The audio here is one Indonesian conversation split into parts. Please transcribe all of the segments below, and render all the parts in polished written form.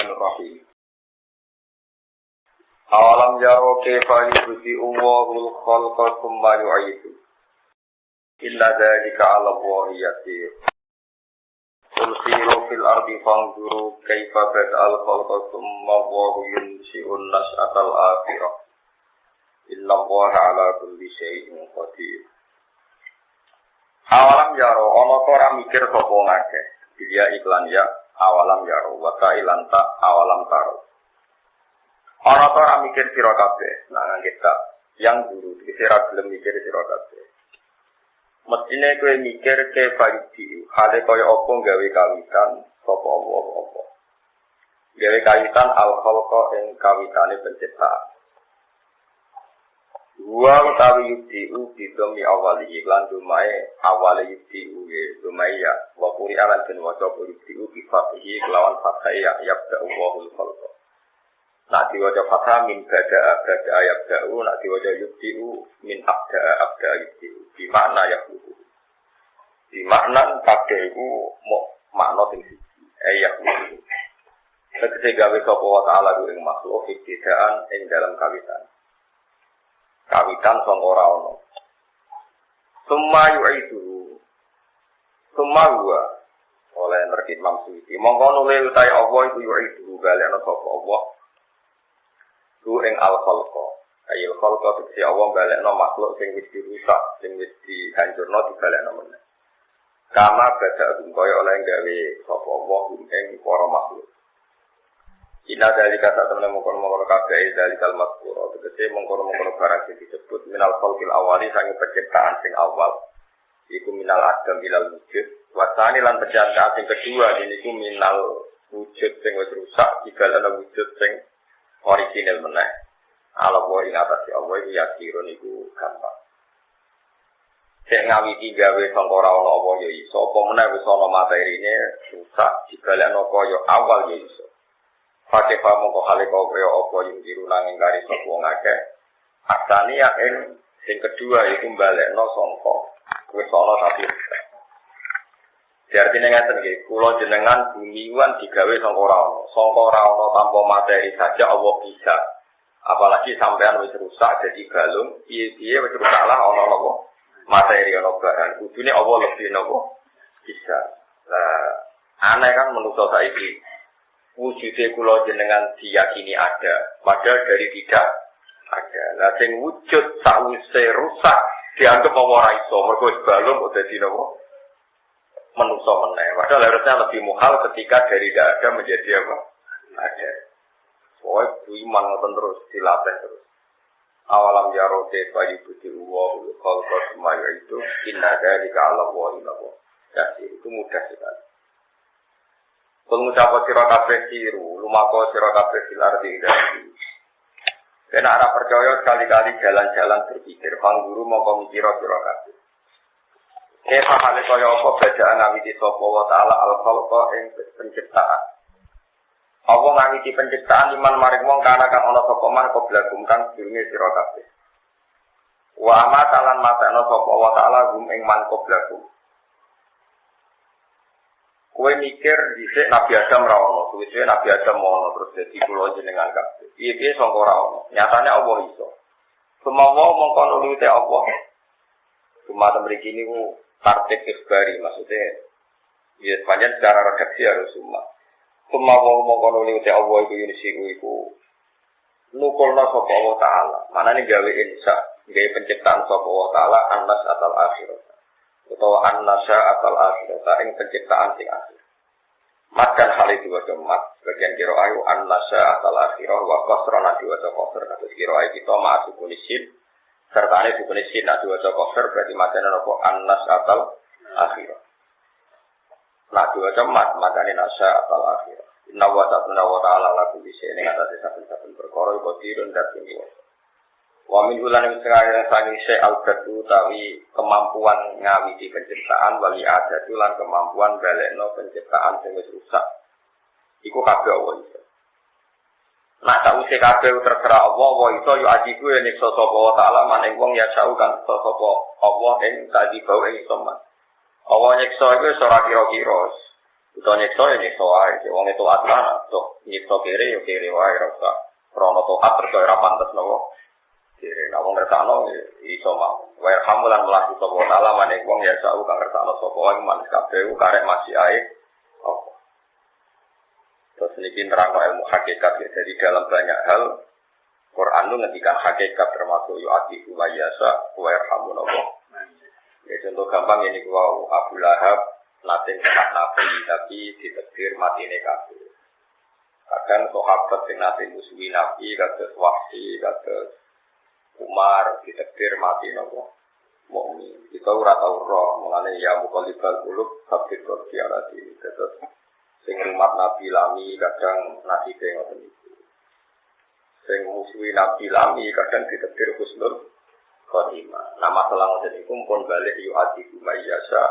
Bismillahirrahmanirrahim. Awalam yaro kaifa yubdi'u Allahul khalqa tsumma yu'idu. Inna dzalika 'ala Allahi yasir. Qul siru fil ardi fanzuru kaifa bada'al khalqa tsumma Allahu yunshi'un nash'atal akhirah. Inna Allaha 'ala kulli syai'in qadir. Awalam yaro ana ora mikir sapa ngakeh. Dia iklan ya awalam yaro wa ta'ilanta awalam taro. Ana ora mikir sira kabeh, nang kita yang guru sira gelem mikir sira kabeh. Mestine kowe mikir ke faidi, hale kaya apa gawe kawitan sapa apa. Gawe kawitan al-khalqa ing kawitane penciptaan. Wa utawi yudiu bidomi awali iklan dumae awale yudiu dumaya wa quri alan den waca yudiu bi fatihi kelawan fathah ya yabda Allahul khalqa. Nak diwaca fathah min bada yabda'u, nak diwaca yudiu min abda yudiu di makna yaqulu. Di makna kabeh iku makna sing siji yaqulu. Tegese gawe sapa wa ta'ala ing makhluk ibtidaan ing dalam kawitan. Kawitan sing ora ana. Summa yu'idu. Summa huwa oleh nerkit Imam Suyuti. Mongko nule utahe Allah iku yu'idu balekno sapa Allah. Ku ing al-khalqa. Ayil khalqa tegese Allah balekno makhluk sing wis dirusak, sing wis dihancurno dibalekno meneh. Kama bada kaya oleh gawe sapa Allah ing para makhluk. Ina dari kata teman mengkono-mengkono kabeh dari kalimat qura tegese mengkono-mengkono barang sing disebut minal khalqil awali sange penciptaan sing awal iku minal adam ilal wujud wasani lan penciptaan sing kedua niku minal wujud sing wis rusak digalana wujud sing original meneh ala wa ing atase Allah iki yakirun iku gampang sing ngawiti gawe sangka ora ana apa ya iso apa meneh wis ana materine rusak digalana kaya awal ya iso. Pakai pamong kok hale kok kaya apa yang diru nanging kari sapa wong akeh. Asane ya sing kedua iku balekno sangka wis ana tapi. Artine ngaten nggih, kula jenengan bumiwan digawe sangka ora ana. Sangka ora ana tanpa materi saja Allah bisa. Apalagi sampean wis rusak jadi galung, piye-piye wis rusak lah ana apa? Materi ana bahan. Kudune Allah lebih napa? Bisa. Lah aneh kan menungso saiki. Wujudnya kula jenengan diyakini ada, padahal dari tidak ada. Lah sing wujud sawise rusak dianggap ora iso, mergo wis balung kok dadi napa? Manusa meneh. Padahal harusnya lebih muhal ketika dari tidak ada menjadi apa? Ada. Soale iman ngoten terus dilatih terus. Awalam yarote bayi budi wa khalqa semaya itu inna dzalika 'ala Allahi yasir. Itu mudah sekali. Pengucap sira kabeh siru, lumako sira kabeh fil ardi dadi. Kena ora percaya sekali-kali jalan-jalan berpikir, pangguru mongko mikira sira kabeh. Hale kaya apa bacaan ngawiti sapa wa ta'ala al-khalqa ing penciptaan. Apa ngawiti penciptaan iman maring wong kana kang ana sapa man qoblagum kang durunge sira kabeh. Wa amatalan matana sapa wa ta'ala gum ing man qoblagum. Kowe mikir dhisik Nabi Adam ra ono, suwe-suwe Nabi Adam ono terus dadi kula jenengan kabeh. Piye-piye sangka ora ono. Nyatane Allah iso. Sumawa mongko nulute Allah. Cuma mriki niku tartib ikhbari maksudnya ya sepanjang secara redaksi harus semua. Sumawa mongko nulute Allah iku yunisiku iku nukulna sapa Allah taala. Manane gawe insya, gawe penciptaan sapa Allah taala annas atal akhirat. Atau an-nasya atal akhirata ing penciptaan sing akhir. Makan hal itu waca mat bagian kira ayu an-nasya atal akhirah wa qasrana diwaca qasr kados kira ayu kita masuk kunisin sertane dikunisin nak diwaca qasr berarti macane apa an-nasya atal akhirah. Nak diwaca mat makane nasya atal akhirah. Inna wa ta'ala la kulli shay'in atase saben-saben perkara iku dirun dadi wa min ulan yang sangi se al-batu tawi kemampuan ngawiti penciptaan wali ada lan kemampuan balekno penciptaan sing wis rusak iku kabeh Allah iso. Nak sawise kabeh terserah Allah wa iso yo ajiku yen iso sapa wa taala maning wong ya jauh kan sapa Allah ing tadi bau ing iso man. Allah nyiksa iku ora kira-kira Kita nyiksa ya nyiksa wae, wong itu atlan, tok nyiksa kiri yo kiri wae ora usah. Krono taat percaya ora pantes nopo. Kiri nek wong ngertakno iso mau. Wae alhamdulillah melah sapa taala maning wong ya sak kang ngertakno sapa wae manis kabeh karek masih ae. Apa. Terus niki nerangno ilmu hakikat ya. Jadi dalam banyak hal Quran itu ngendikan hakikat termasuk yu'ati umayyasa wa yarhamun Allah. Ya contoh gampang ini wow Abu Lahab natin sehat nabi tapi ditakdir matine kafir. Kadang sahabat sing nate musuhi nabi kados Wahsy kados Umar ditakdir mati nopo mukmin. Kita ora tau roh mulane ya muqallibal qulub sabit qiyarati terus sing umat nabi lami kadang nasibe ngoten niku. Sing musuhi nabi lami kadang ditakdir husnul khotimah. Nah masalah ngoten niku pun balik yu atiku mayyasa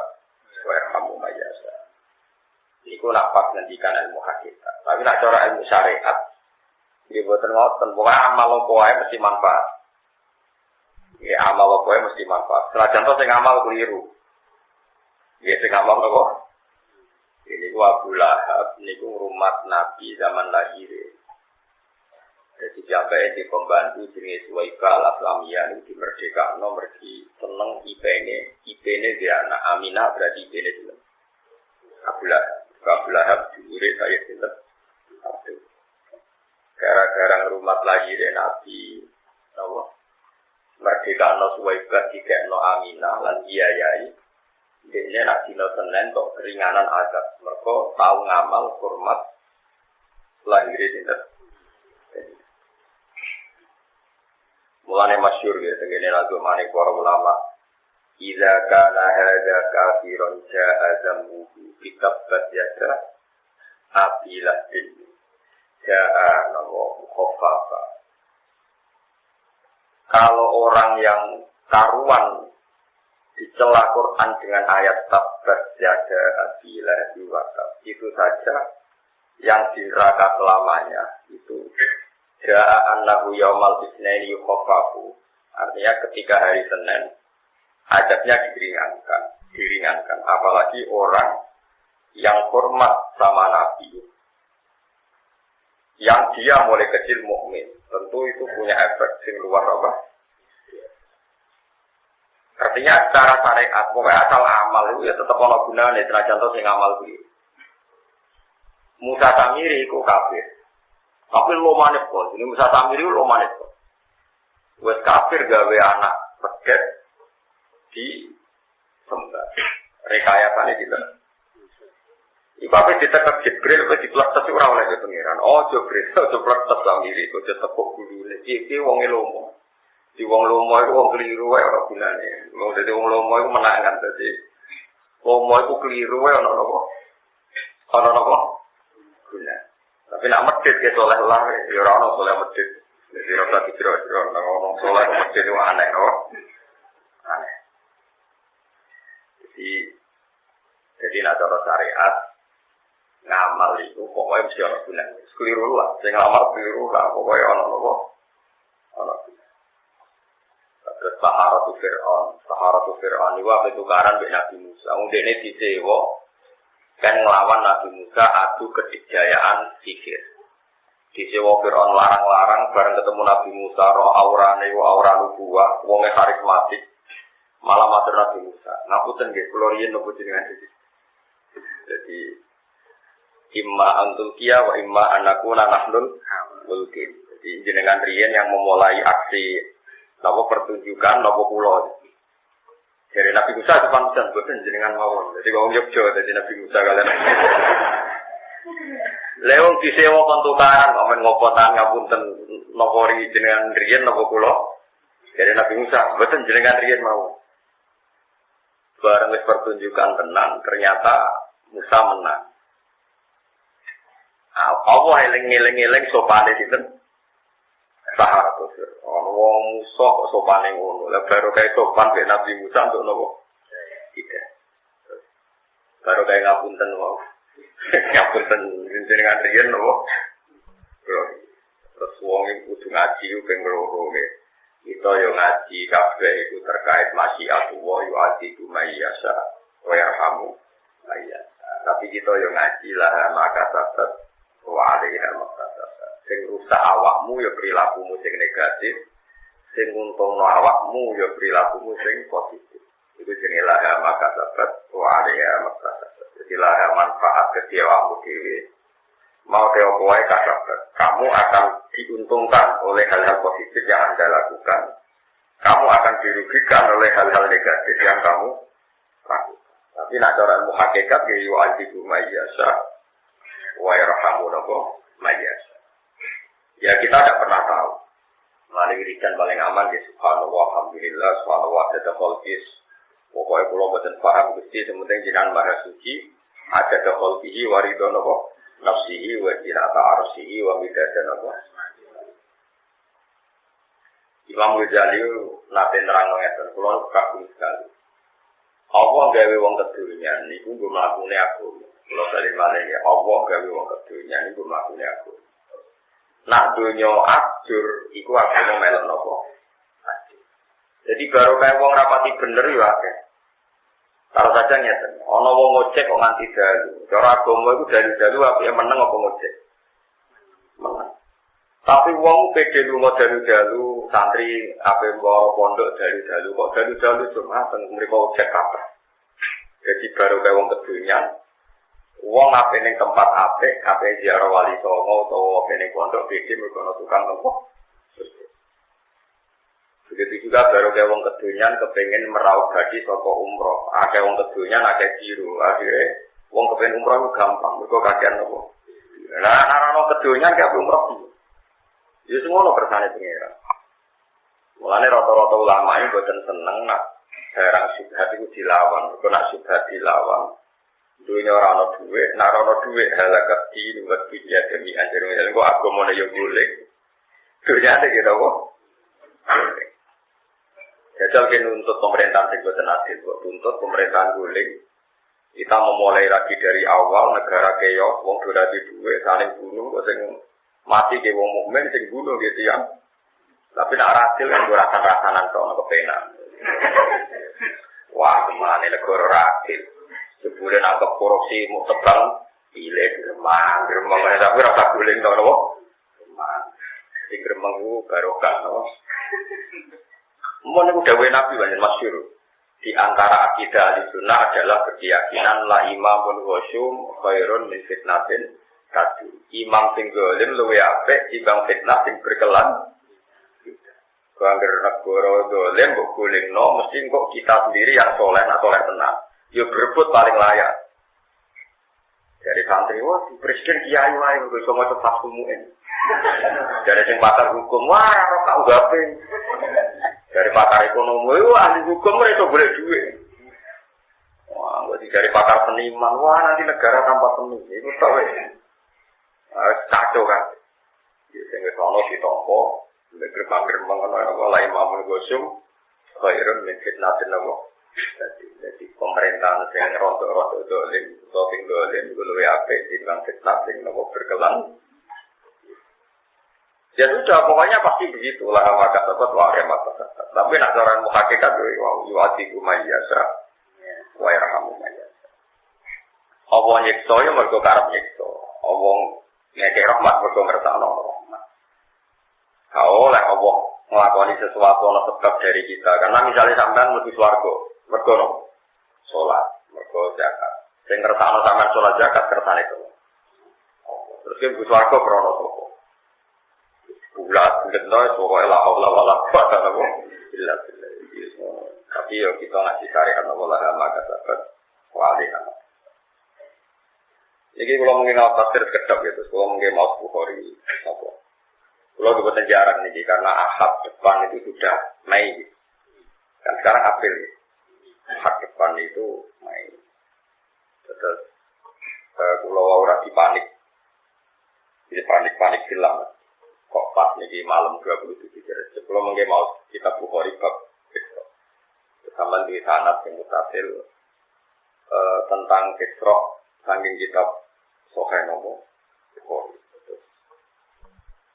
wa yarhamu mayyasa. Iku nak pas ngendikan ilmu hakikat. Tapi nak cara ilmu syariat nggih boten ngoten, pokoke amal apa wae mesti manfaat. Ya amal apa wae mesti manfaat. Senajan to sing amal keliru. Ya sing amal apa? Ini ku Abu Lahab niku ngrumat Nabi zaman lahir. Jadi sampai di pembantu jenis Suwaibah al-Aslamiyah ini dimerdekakno mergi seneng IP-ne dia anak Aminah berarti IP-ne jeneng Abu Lahab diure saya sinten satu. Gara-gara ngrumat lahir Nabi Allah merdekakno Suwaibah dikekno Aminah lan biayai dene nek dina Senin tok keringanan azab mergo tau ngamal hormat lahir sinten. Mulane masyhur ya tengene lagu manik para ulama. Idza kana hadza kafiran ja'a zammuhu kitabbat yada apilah din. Ja'a nawa khaffafa. Kalau orang yang karuan dicela Quran dengan ayat tabbat yada apilah diwakaf, itu saja yang di neraka selamanya itu Ja'a annahu yaumal isnaini yukhaffafu. Artinya ketika hari Senin adabnya diringankan. Apalagi orang yang hormat sama Nabi, yang dia mulai kecil mukmin, tentu itu punya efek sing luar apa? Artinya secara syariat, pokoknya asal amal itu ya tetap ana gunane, senajan to sing amal kuwi. Musa Samiri iku kafir. Tapi lo manis kok, ini Musa Samiri lo manis kok. Wes kafir gawe anak pedet di sembah. Rekayasane gitu. Iku apa ditekek Jibril wis dipletes ora oleh pengiran. Oh Jibril, dipletes Samiri kok tepuk gulune. Iki wong lomo. Di wong lomo iku wong keliru wae ora gunane. Wong dadi wong lomo iku menangan dadi. Lomo iku keliru wae ana napa? Ana napa? Guna. Tapi nak medit ke soleh lah, ya orang soleh medit. Jadi rasa dikira-kira orang soleh medit itu aneh, aneh. Jadi nak cara syariat ngamal itu pokoknya mesti orang guna. Keliru lah, saya ngamal keliru lah, pokoknya orang guna. Terus Saharatu Fir'aun itu apa tukaran dengan Nabi Musa. Kemudian ini disewa. Kan ngelawan Nabi Musa adu kedikjayaan sihir. Disewa Fir'aun larang-larang bareng ketemu Nabi Musa roh aurane aura nubuwah, wonge karismatik. Malah matur Nabi Musa, ngapunten nggih kula riyen nopo jenengan iki. Jadi imma antul kiya wa imma anakuna nahnul mulkin. Jadi jenengan riyen yang memulai aksi napa pertunjukan napa kula. Jadi Nabi Musa depan pesan boten jenengan mawon. Jadi wong Yogya dadi Nabi Musa kalian. Lewong disewa kontukaran kok men ngopotan ngapunten napa jenengan riyen napa kula. Jadi Nabi Musa boten jenengan riyen mau. Bareng wis pertunjukan tenan ternyata Musa menang. Allah eling-eling sopane sinten? Saharatu Fir'aun. Wong Musa kok sopane ngono. Lah baru kae sopan mek Nabi Musa untuk nopo? Tidak. Baru kae ngapunten wae. Ngapunten jenengan riyen nopo? Terus wong iku kudu ngaji ping loro nggih. Kita yo ngaji kabeh iku terkait masyiatullah yu atiku mayyasa wa yarhamu mayyasa. Tapi kita yo ngaji lah maka sabat wa alaiha maktasabat. Sing rusak awakmu ya perilakumu sing negatif, sing untungno awakmu ya perilakumu sing positif. Iku jenenge laha maka sabat wa alaiha maktasabat. Jadi laha manfaat kedhi awakmu dhewe. Mau teopo wae kasabat. Kamu akan diuntungkan oleh hal-hal positif yang Anda lakukan. Kamu akan dirugikan oleh hal-hal negatif yang kamu lakukan. Tapi nak cara ilmu hakikat ya yu'adzibu mayyasha wa yarhamu mayyasha. Ya kita tidak pernah tahu. Paling ringan paling aman ya subhanallah alhamdulillah subhanallah ada khalqis. Pokoknya kula boten paham Gusti sementing jenengan Maha Suci ada khalqihi wa ridho nafsihi wa zinata arsyihi wa midada Imam Ghazali nate nerangno ngeten kula kagum sekali. Allah gawe wong kedunyan niku nggo mlakune aku. Kula bali malih ya Allah gawe wong kedunyan niku mlakune aku. Nak donya ajur iku agama melok napa? Ajur. Jadi baru kaya wong rapati bener yo akeh. Kalau saja ngeten, ana wong ngojek kok nganti dalu. Cara agama iku dalu-dalu apike meneng apa ngojek? Meneng. Tapi wong pede lunga dalu-dalu, santri ape wae pondok dalu-dalu kok dalu-dalu cuma teng mriku ojek kabeh. Jadi baru kaya wong kedunyan, wong ape ning tempat apik, ape ziarah wali songo utawa ape ning pondok pede mergo tukang tempo. Begitu juga baru kaya wong kedunyan kepengin meraup gaji saka umroh. Akeh wong kedunyan akeh biru, akhire wong kepengin umroh gampang mergo kakean opo. Lah ana kedunyan kaya umroh. Ya semono kersane pengira. Mulane rata-rata ulama ini boten seneng nak barang syubhat iku dilawan. Kok nak syubhat dilawan, dunya ora ana dhuwit, nak ora ana dhuwit halakat di luwat dunya demi anjere kok agamane yo golek. Dunya iki gitu kok. Jajal kan nuntut pemerintahan sing boten adil, kok tuntut pemerintahan golek. Kita memulai lagi dari awal negara keyo, wong ora di dhuwit, saling bunuh kok sing mati ke wong mukmin sing bunuh gitu ya. Tapi nak rasil kan rasanan tok kepenak. Wah, kemana negara rasil. Sebulan angka korupsi mau tebang pilih gremeng tapi rasa guling tok lho. Sing gremeng ku barokah to. Mun udah Nabi banyak masyhur. Di antara akidah Ahlussunnah adalah keyakinan la imamun wasyum khairun min fitnatin. Kadu imam sing dolim luwe apik timbang fitnah sing berkelan. Kangger negara dolim mbok golekno mesti kok kita sendiri yang soleh nak soleh tenan. Yo berebut paling layak. Dari santri wah presiden kiai wae kok iso maca tafsirmu. Dari sing pakar hukum wah ora tau gawe. Dari pakar ekonomi wah ahli hukum ora iso golek dhuwit. Wah, kok dari pakar seniman wah nanti negara tanpa seni. Iku tok wae. Kacau kan, sehingga sono si toko, gerbang-gerbang kan apa lain mamun gosum, khairun min fitnatin apa. Jadi pemerintahan yang rotok-rotok dolim, toping dolim, gului apik, timbang fitnah sing apa berkelan. Ya sudah, pokoknya pasti begitulah maka dapat wae mata. Tapi nak cara muhakikat yu'atiku mayyasa, wa yarhamu mayyasa. Allah nyiksa ya mergo karep nyiksa. Allah ngekek rahmat mergo ngertakno rahmat. Kalau oleh Allah nglakoni sesuatu ana sebab dari kita. Karena misalnya sampean mlebu swarga, mergo no salat, mergo zakat. Sing ngertakno sampean salat zakat kersane to. Terus mlebu swarga krana sapa? Bulat ngetno pokoke la haula wala quwata illa billah. Tapi yo kita ngasih syariat Allah maka dapat kualitas. Jadi kalau mungkin mau tafsir kedap gitu, kalau mungkin mau Bukhari, apa? Kalau dibuat jarak nih, karena Ahad depan itu sudah Mei, kan sekarang April, Ahad depan itu Mei. Terus kalau orang dipanik, jadi panik film, kok pas nih malam 27 derajat. Kalau mungkin mau kita Bukhari bab Isra, bersama di sanad yang mutasil tentang Isra, saking kitab Sohai nopo,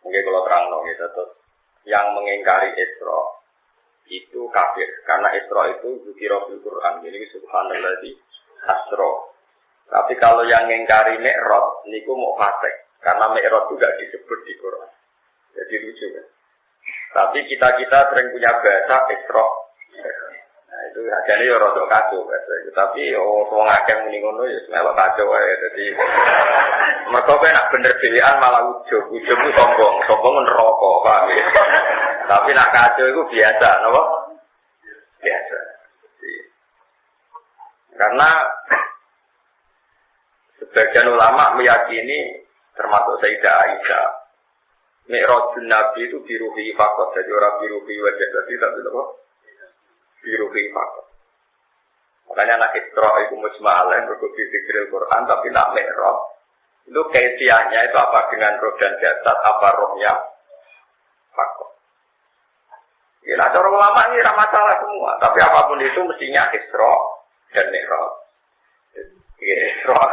mungkin kalau terang nopo gitu, yang mengingkari Isra itu kafir, karena Isra itu zikir fil Quran, jadi subhanalladzi asra Tapi kalau yang ngingkari mi'raj niku mau fasik. Karena mi'raj juga disebut di Quran. Jadi lucu kan. Tapi kita sering punya bahasa Isra. Nah itu ajane ya rada kacau bahasa itu. Tapi wong akeh muni ngono ya melok kacau wae. Dadi mergo nek bener dhewean malah ujug ku sombong neraka, Pak. Tapi nak kacau itu biasa, napa? Biasa. Karena sebagian ulama meyakini termasuk Sayyidah Aisyah Mi'rajun Nabi itu biruhi fakot. Jadi orang biruhi wajah tadi tapi apa? Biruhi fakot. Makanya anak Isra itu mujma'alain berkuti dikril Quran tapi nak Mi'raj itu kaitiannya itu apa dengan roh dan jasad, apa rohnya fakot. Ya nah, cara ulama ini tidak masalah semua. Tapi apapun itu mestinya Isra dan Mi'raj. Ya Isra.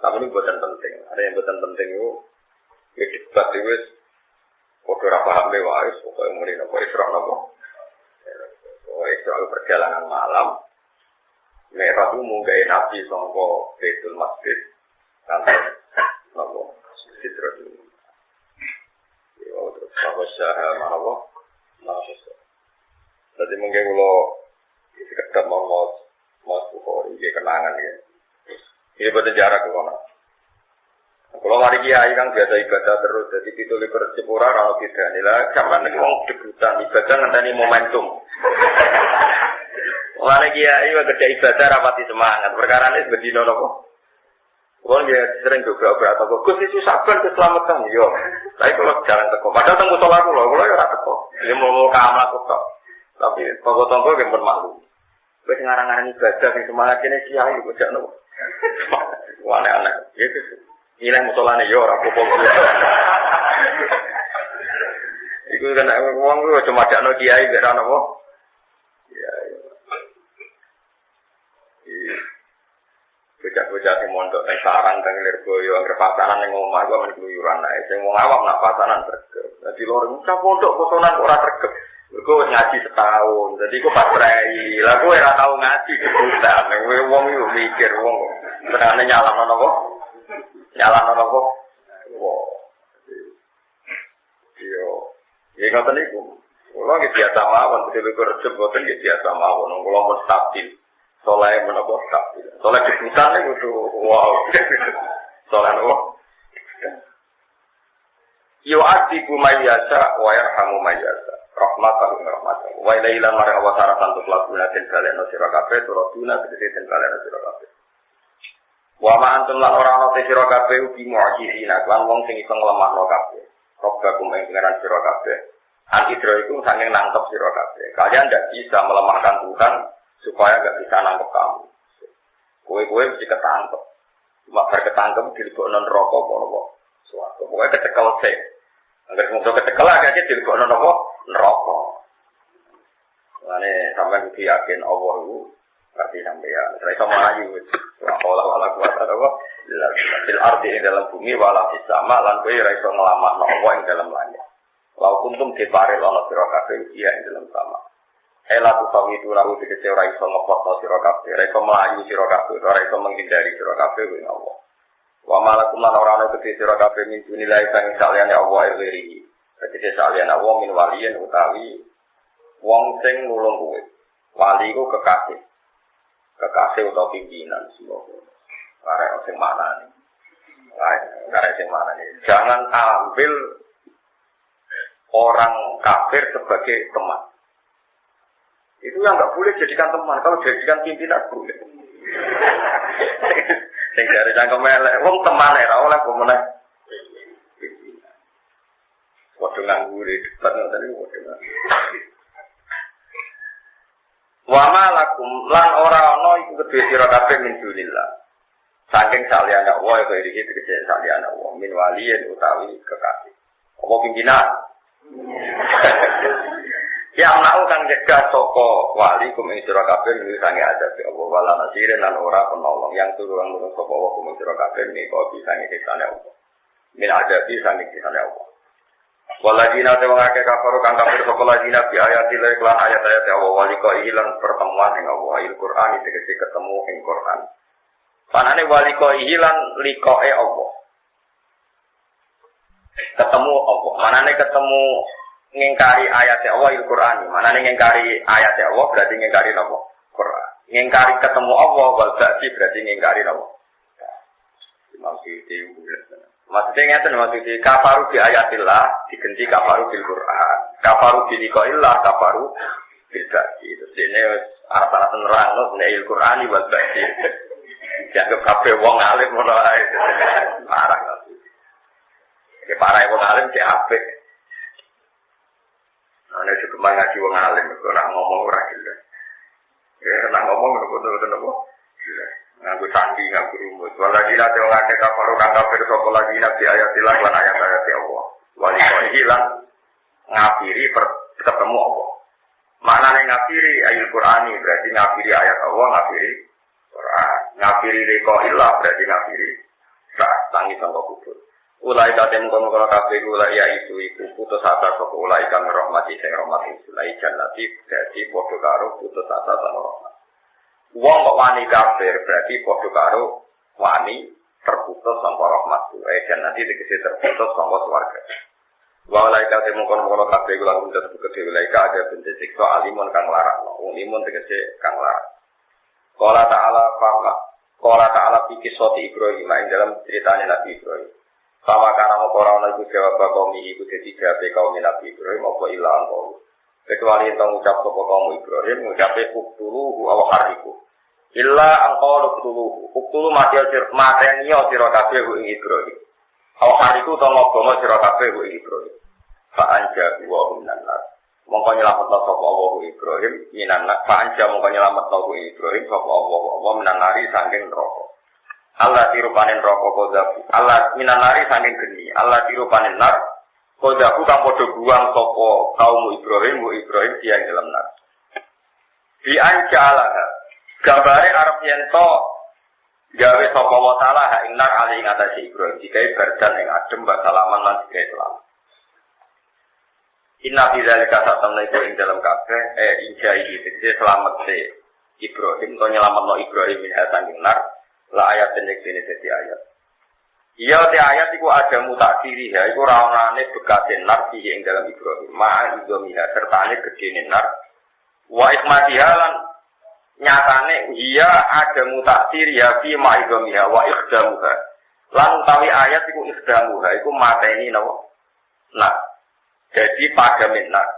Tapi ini buatan penting. Ada yang buatan penting itu ya debat itu kode paham wae pokoke muni napa Isra napa. Isra perjalanan malam. Mi'raj itu munggae Nabi sangka Baitul Masjid kantor napa Sidratul. Ya terus sahah manawa. Jadi mungkin kalau sekedar mau Bukhari ini kenangan ya. Ini bersejarah ke mana? Kalau mari kiai kan biasa ibadah terus, jadi itu liber sepura kalau tidak nilai. Kapan lagi orang debutan ibadah ngenteni momentum. Mari kiai gede ibadah rapati semangat. Perkara ini sebedino nopo. Kalau dia sering juga berata, Gus itu sabar keselamatan, yo. Tapi kalau jalan teko, padahal tunggu sholat aku loh, kalau ya teko. Dia mau kamar aku kok. Tapi tonggo-tonggo yang bermaklum. Gue ngarang-ngarang ibadah yang semangat ini kiai gue jangan nopo. Aneh-aneh. Gitu. Nilai musolane yo ora apa-apa. Iku kan wong ku cuma dakno kiai mek ana apa? Ya. Bocah-bocah sing mondok nang sarang teng Lirboyo anggere pasaran ning omah ku men keluyuran ae. Sing wong awam nak pasaran sregep. Dadi loro muka pondok posonan kok ora sregep. Mergo ngaji setahun. Dadi ku pasrai. Lah kowe ora tau ngaji kebutan. Wong yo mikir wong. Benane nyalahno napa? Nyalahno napa? Wo. Yo. Ya ngoten niku. Kula nggih biasa mawon betul kerja boten nggih biasa mawon. Kula mun stabil. Soleh menapa stabil. Soleh kebutan niku wow. Soleh napa? Yo adiku mayyasa wa yarhamu mayyasa. Rahmatan rahmatan. Wa ilaila mara wa saratan tu lakuna den baleno sira kabeh turaduna tegese den baleno sira kabeh. Wa ma antum lan ora ana te sira kabeh ugi mu'jizina lan wong sing iso nglemahno kabeh. Robbakum ing pengeran sira kabeh. An idra iku saking nangkep sira kabeh. Kalian ndak bisa melemahkan Tuhan supaya enggak bisa nangkep kamu. Kowe mesti ketangkep. Cuma berketangkep dilebokno neraka apa napa. Suatu pokoke kecekel sik. Angger mung kecekel agake dilebokno napa neraka. Mane sampeyan kudu yakin Allah iku ngerti sampeyan. Ora iso mlayu wis. Wala kuwata apa? Fil ardi ing dalam bumi wala fis sama lan kowe ora iso nglamakno Allah ing dalam langit. Lau kuntum diparel ana sira kabeh iya ing dalam sama. Ela tutawi durahu tegese ora iso ngepotno sira kabeh, ora iso mlayu sira kabeh, ora iso menghindari sira kabeh ing Allah. Wa malakum lan ora ana tegese sira kabeh min dunilai sang saliyane Allah iri. Tegese saliyane Allah min waliyin utawi wong sing nulung kowe. Wali ku kekasih. Kekasih utawa pimpinan semua. Karek sing manane. Karek sing manane. Jangan ambil orang kafir sebagai teman. Itu yang enggak boleh jadikan teman. Kalau jadikan pimpinan boleh. Sing jare cangkem elek, wong temane ora oleh apa meneh. Padha nganggure debat ngoten niku padha. Wa malakum lan ora ana iku kedue sira kabeh min dunillah. Saking saliyane Allah iku iki tegese saliyane Allah min waliyin utawi kekasih. Apa pimpinan? Ya mau kang cegah saka wali kum ing sira kabeh niku sange adab Allah wala nasirin lan ora penolong yang turun nurung saka Allah kum ing sira kabeh niku bisa ngisane Allah. Min adabi sange kisane Allah. Waladina te wong akeh kafir kang kafir saka ladina bi ayati lan ayat-ayat Allah wali kok ilang pertemuan ing Allah Al-Qur'an iki ketemu ing Qur'an. Panane waliko hilang likoe Allah. Ketemu Allah. Manane ketemu ngingkari ayat Allah Al-Qur'an. Manane ngingkari ayat Allah berarti ngingkari apa? Quran. Ngingkari ketemu Allah wal ba'di berarti ngingkari apa? Maksudnya ngeten maksudnya kafaru bi ayatillah diganti kafaru bil Qur'an. Kafaru bi liqa'illah kafaru bil ba'di. Terus ini arep-arep nerangno nek Al-Qur'ani wal ba'di. Jangan kabeh wong alim ngono ae. Parah. Ya parah wong alim cek apik. Ana cukup ngaji wong alim kok ora ngomong ora jelas. Ya nek ngomong betul-betul apa? Nganggo sandi nganggo rumus. Walagi la te wong akeh kafaro kang kafir sapa lagi nabi ayatillah lan ayat-ayat Allah. Wali kok hilang ngafiri ketemu apa? Maknane ngafiri ayat Qur'ani berarti ngafiri ayat Allah, ngafiri Quran. Ngafiri liqa'illah berarti ngafiri tangi sangka kubur. Ulai kate mung-mung kabeh ulai ya itu putus asa saka ulai kang rahmati sing rahmati ulai jannati dadi padha karo putus asa saka rahmat. Wong kok wani kafir berarti padha karo wani terputus saka rahmat ulai jannati tegese terputus saka swarga. Wa ulai kate mung-mung kabeh kula kudu tegese ulai ka ada bentuk siksa alimun kang larakno. Wong limun tegese kang larak. Qala ta'ala fi kisati Ibrahim ing dalam ceritane Nabi Ibrahim. Sama karena mau korona itu jawab kaum itu jadi jawab kaum Nabi Ibrahim apa ilang kau kecuali itu mengucap sopo kaum Ibrahim mengucapnya uktulu aw hariku illa angkau uktulu mateniyo sirokabe ing Ibrahim aw hariku to ngobomo sirokabe ing Ibrahim fa anja wa minannar mongko nyelametno sapa Allah Ibrahim minannar fa anja mongko nyelametno Ibrahim sapa Allah minannari saking neraka Allah tiru panen rokok kodaku. Allah minanari saking geni. Allah tiru panen nar. Kodaku kang podo buang sopo kaum Ibrahim dia yang dalam nar. Di ancalah. Gambare Arab yento gawe sopo wa ta'ala ing nar ali ing atase Ibrahim. Dikai berdan ing adem wa salaman lan dikai selamat. Inna fi zalika satamna iku ing dalam kabeh injai iki selamat se Ibrahim to nyelametno Ibrahim ing saking nar. La ayat ini jadi ayat. Iya te ayat itu ada mutakhiri ya, itu rawanane bekaten nar yang dalam Ibrahim. Ma'a idomiha sertane gedene nar. Wa ikmatiha lan nyatane iya ada mutakhiri ya fi ma'a idomiha wa ikhdamuha. Lan utawi ayat itu ikhdamuha, itu mateni napa? Nah. Jadi pada minnar.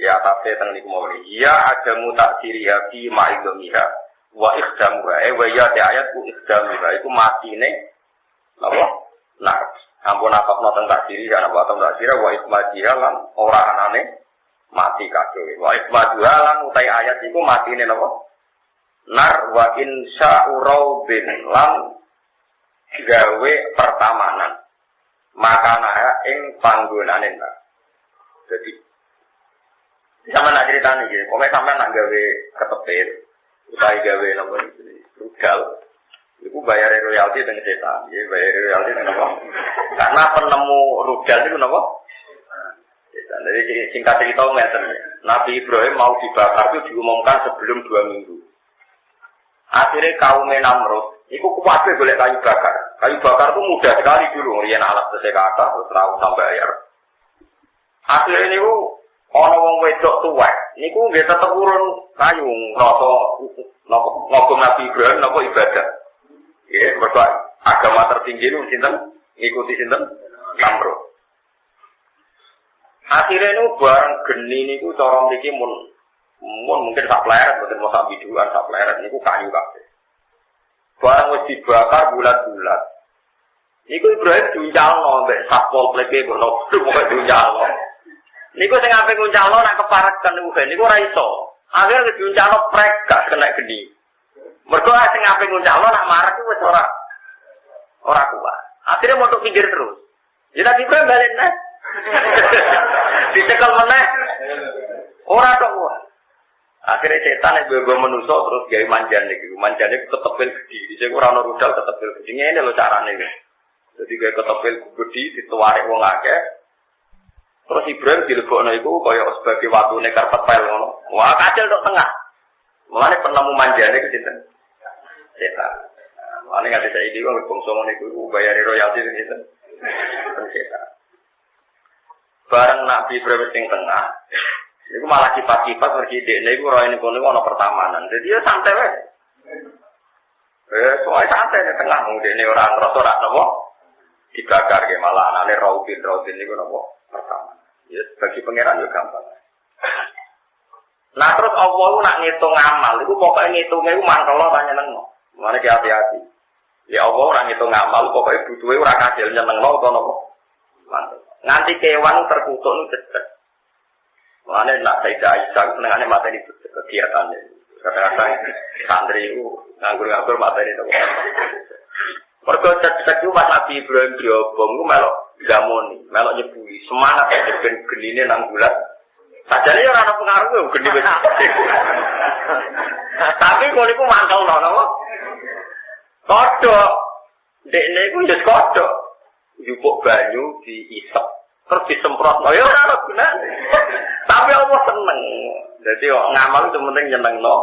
Ya tafsir teng niku mawon. Iya ada mutakhiri ya fi ma'a idomiha. Wa ikhdamuha wa ya te ayat ku ikhdamuha iku matine apa nah ampun apakno teng takdiri ana apa teng takdiri wa ikmadiha lan ora anane mati kabeh wa ikmadiha lan utai ayat iku matine napa nar wa insya'uraubin lan gawe pertamanan makana ing panggonane nar jadi sampeyan nak critani iki pokoke sampeyan nak gawe ketepil utai gawe napa iki rudal iku bayar royalti dengan setan ya bayar royalti dengan apa karena penemu rudal itu napa setan jadi singkat cerita ngeten Nabi Ibrahim mau dibakar itu diumumkan sebelum 2 minggu akhirnya kaum Namrud iku kuwabe golek kayu bakar itu mudah sekali dulu riyen alat kesekatan terus ra usah bayar akhirnya niku ana wong wedok tuwek niku nggih tetep urun kayu ngrasa napa Nabi Ibrahim napa ibadah. Nggih, mergo agama tertinggi niku sinten? Ngikuti sinten? Namrud. Akhire niku bareng geni niku cara mriki mungkin sak pleret mboten mau sak biduan sak pleret niku kayu kabeh. Bareng wis dibakar bulat-bulat. Niku Ibrahim diuncalno mbek satpol PP ngono, pokoke diuncalno. Niku sing ape nguncalno nek kepareken niku ora iso. Akhire diuncalno prek gak kena geni. Mergo sing ape nguncalno nek marek ku wis ora kuat. Akhire motok pinggir terus. Ya tadi Ibrahim balen nah. Dicekel meneh. Ora tok kuat. Akhire setan nek bebo manusa terus gawe manjane iki. Manjane ketepil gedhi. Dise ora ono rudal ketepil gedhi. Ngene lho carane. Dadi gawe ketepil gedhi dituwarik wong akeh. Terus Ibrahim dilebokno iku kaya sebagai watune karpet pel ngono. Wah, kacil tok tengah. Mulane penemu manjane ke sinten? Setan. Ane nggak ada ide kok bangsa ngono iku bayar royalti gitu. Bareng Nabi Ibrahim sing tengah, itu malah kipas-kipas pergi dekne iku roh ini kono ana pertamanan. Jadi ya santai wae. Soalnya santai di tengah dekne ora ngrasa ora napa dibakar ge malah anane Raudin niku napa pertama. Ya bagi pangeran yo gampang. Nah terus Allah nak ngitung amal, itu pokoknya ngitungnya itu mangkel lo tanya nengno. Mana hati-hati. Ya Allah nak ngitung amal, pokoknya butuhnya ora kasil nyeneng lo atau nopo. Nganti kewan terkutuk nu cecek. Mana nak Sayyidah Aisyah senengane materi kegiatannya. Kadang-kadang santri itu nganggur-nganggur materi nopo. Mergo cecek itu pas Nabi Ibrahim diobong itu melok gamoni, melok nyebuli semangat ben genine nang bulat. Padahal ya ora pengaruh yo gede wis. Tapi kok niku mangkel napa? Kodhok. Dekne iku ya kodhok. Njupuk banyu diisep terus disemprot. Ya ora ana gunane. Tapi Allah seneng. Dadi ngamal itu penting nyenengno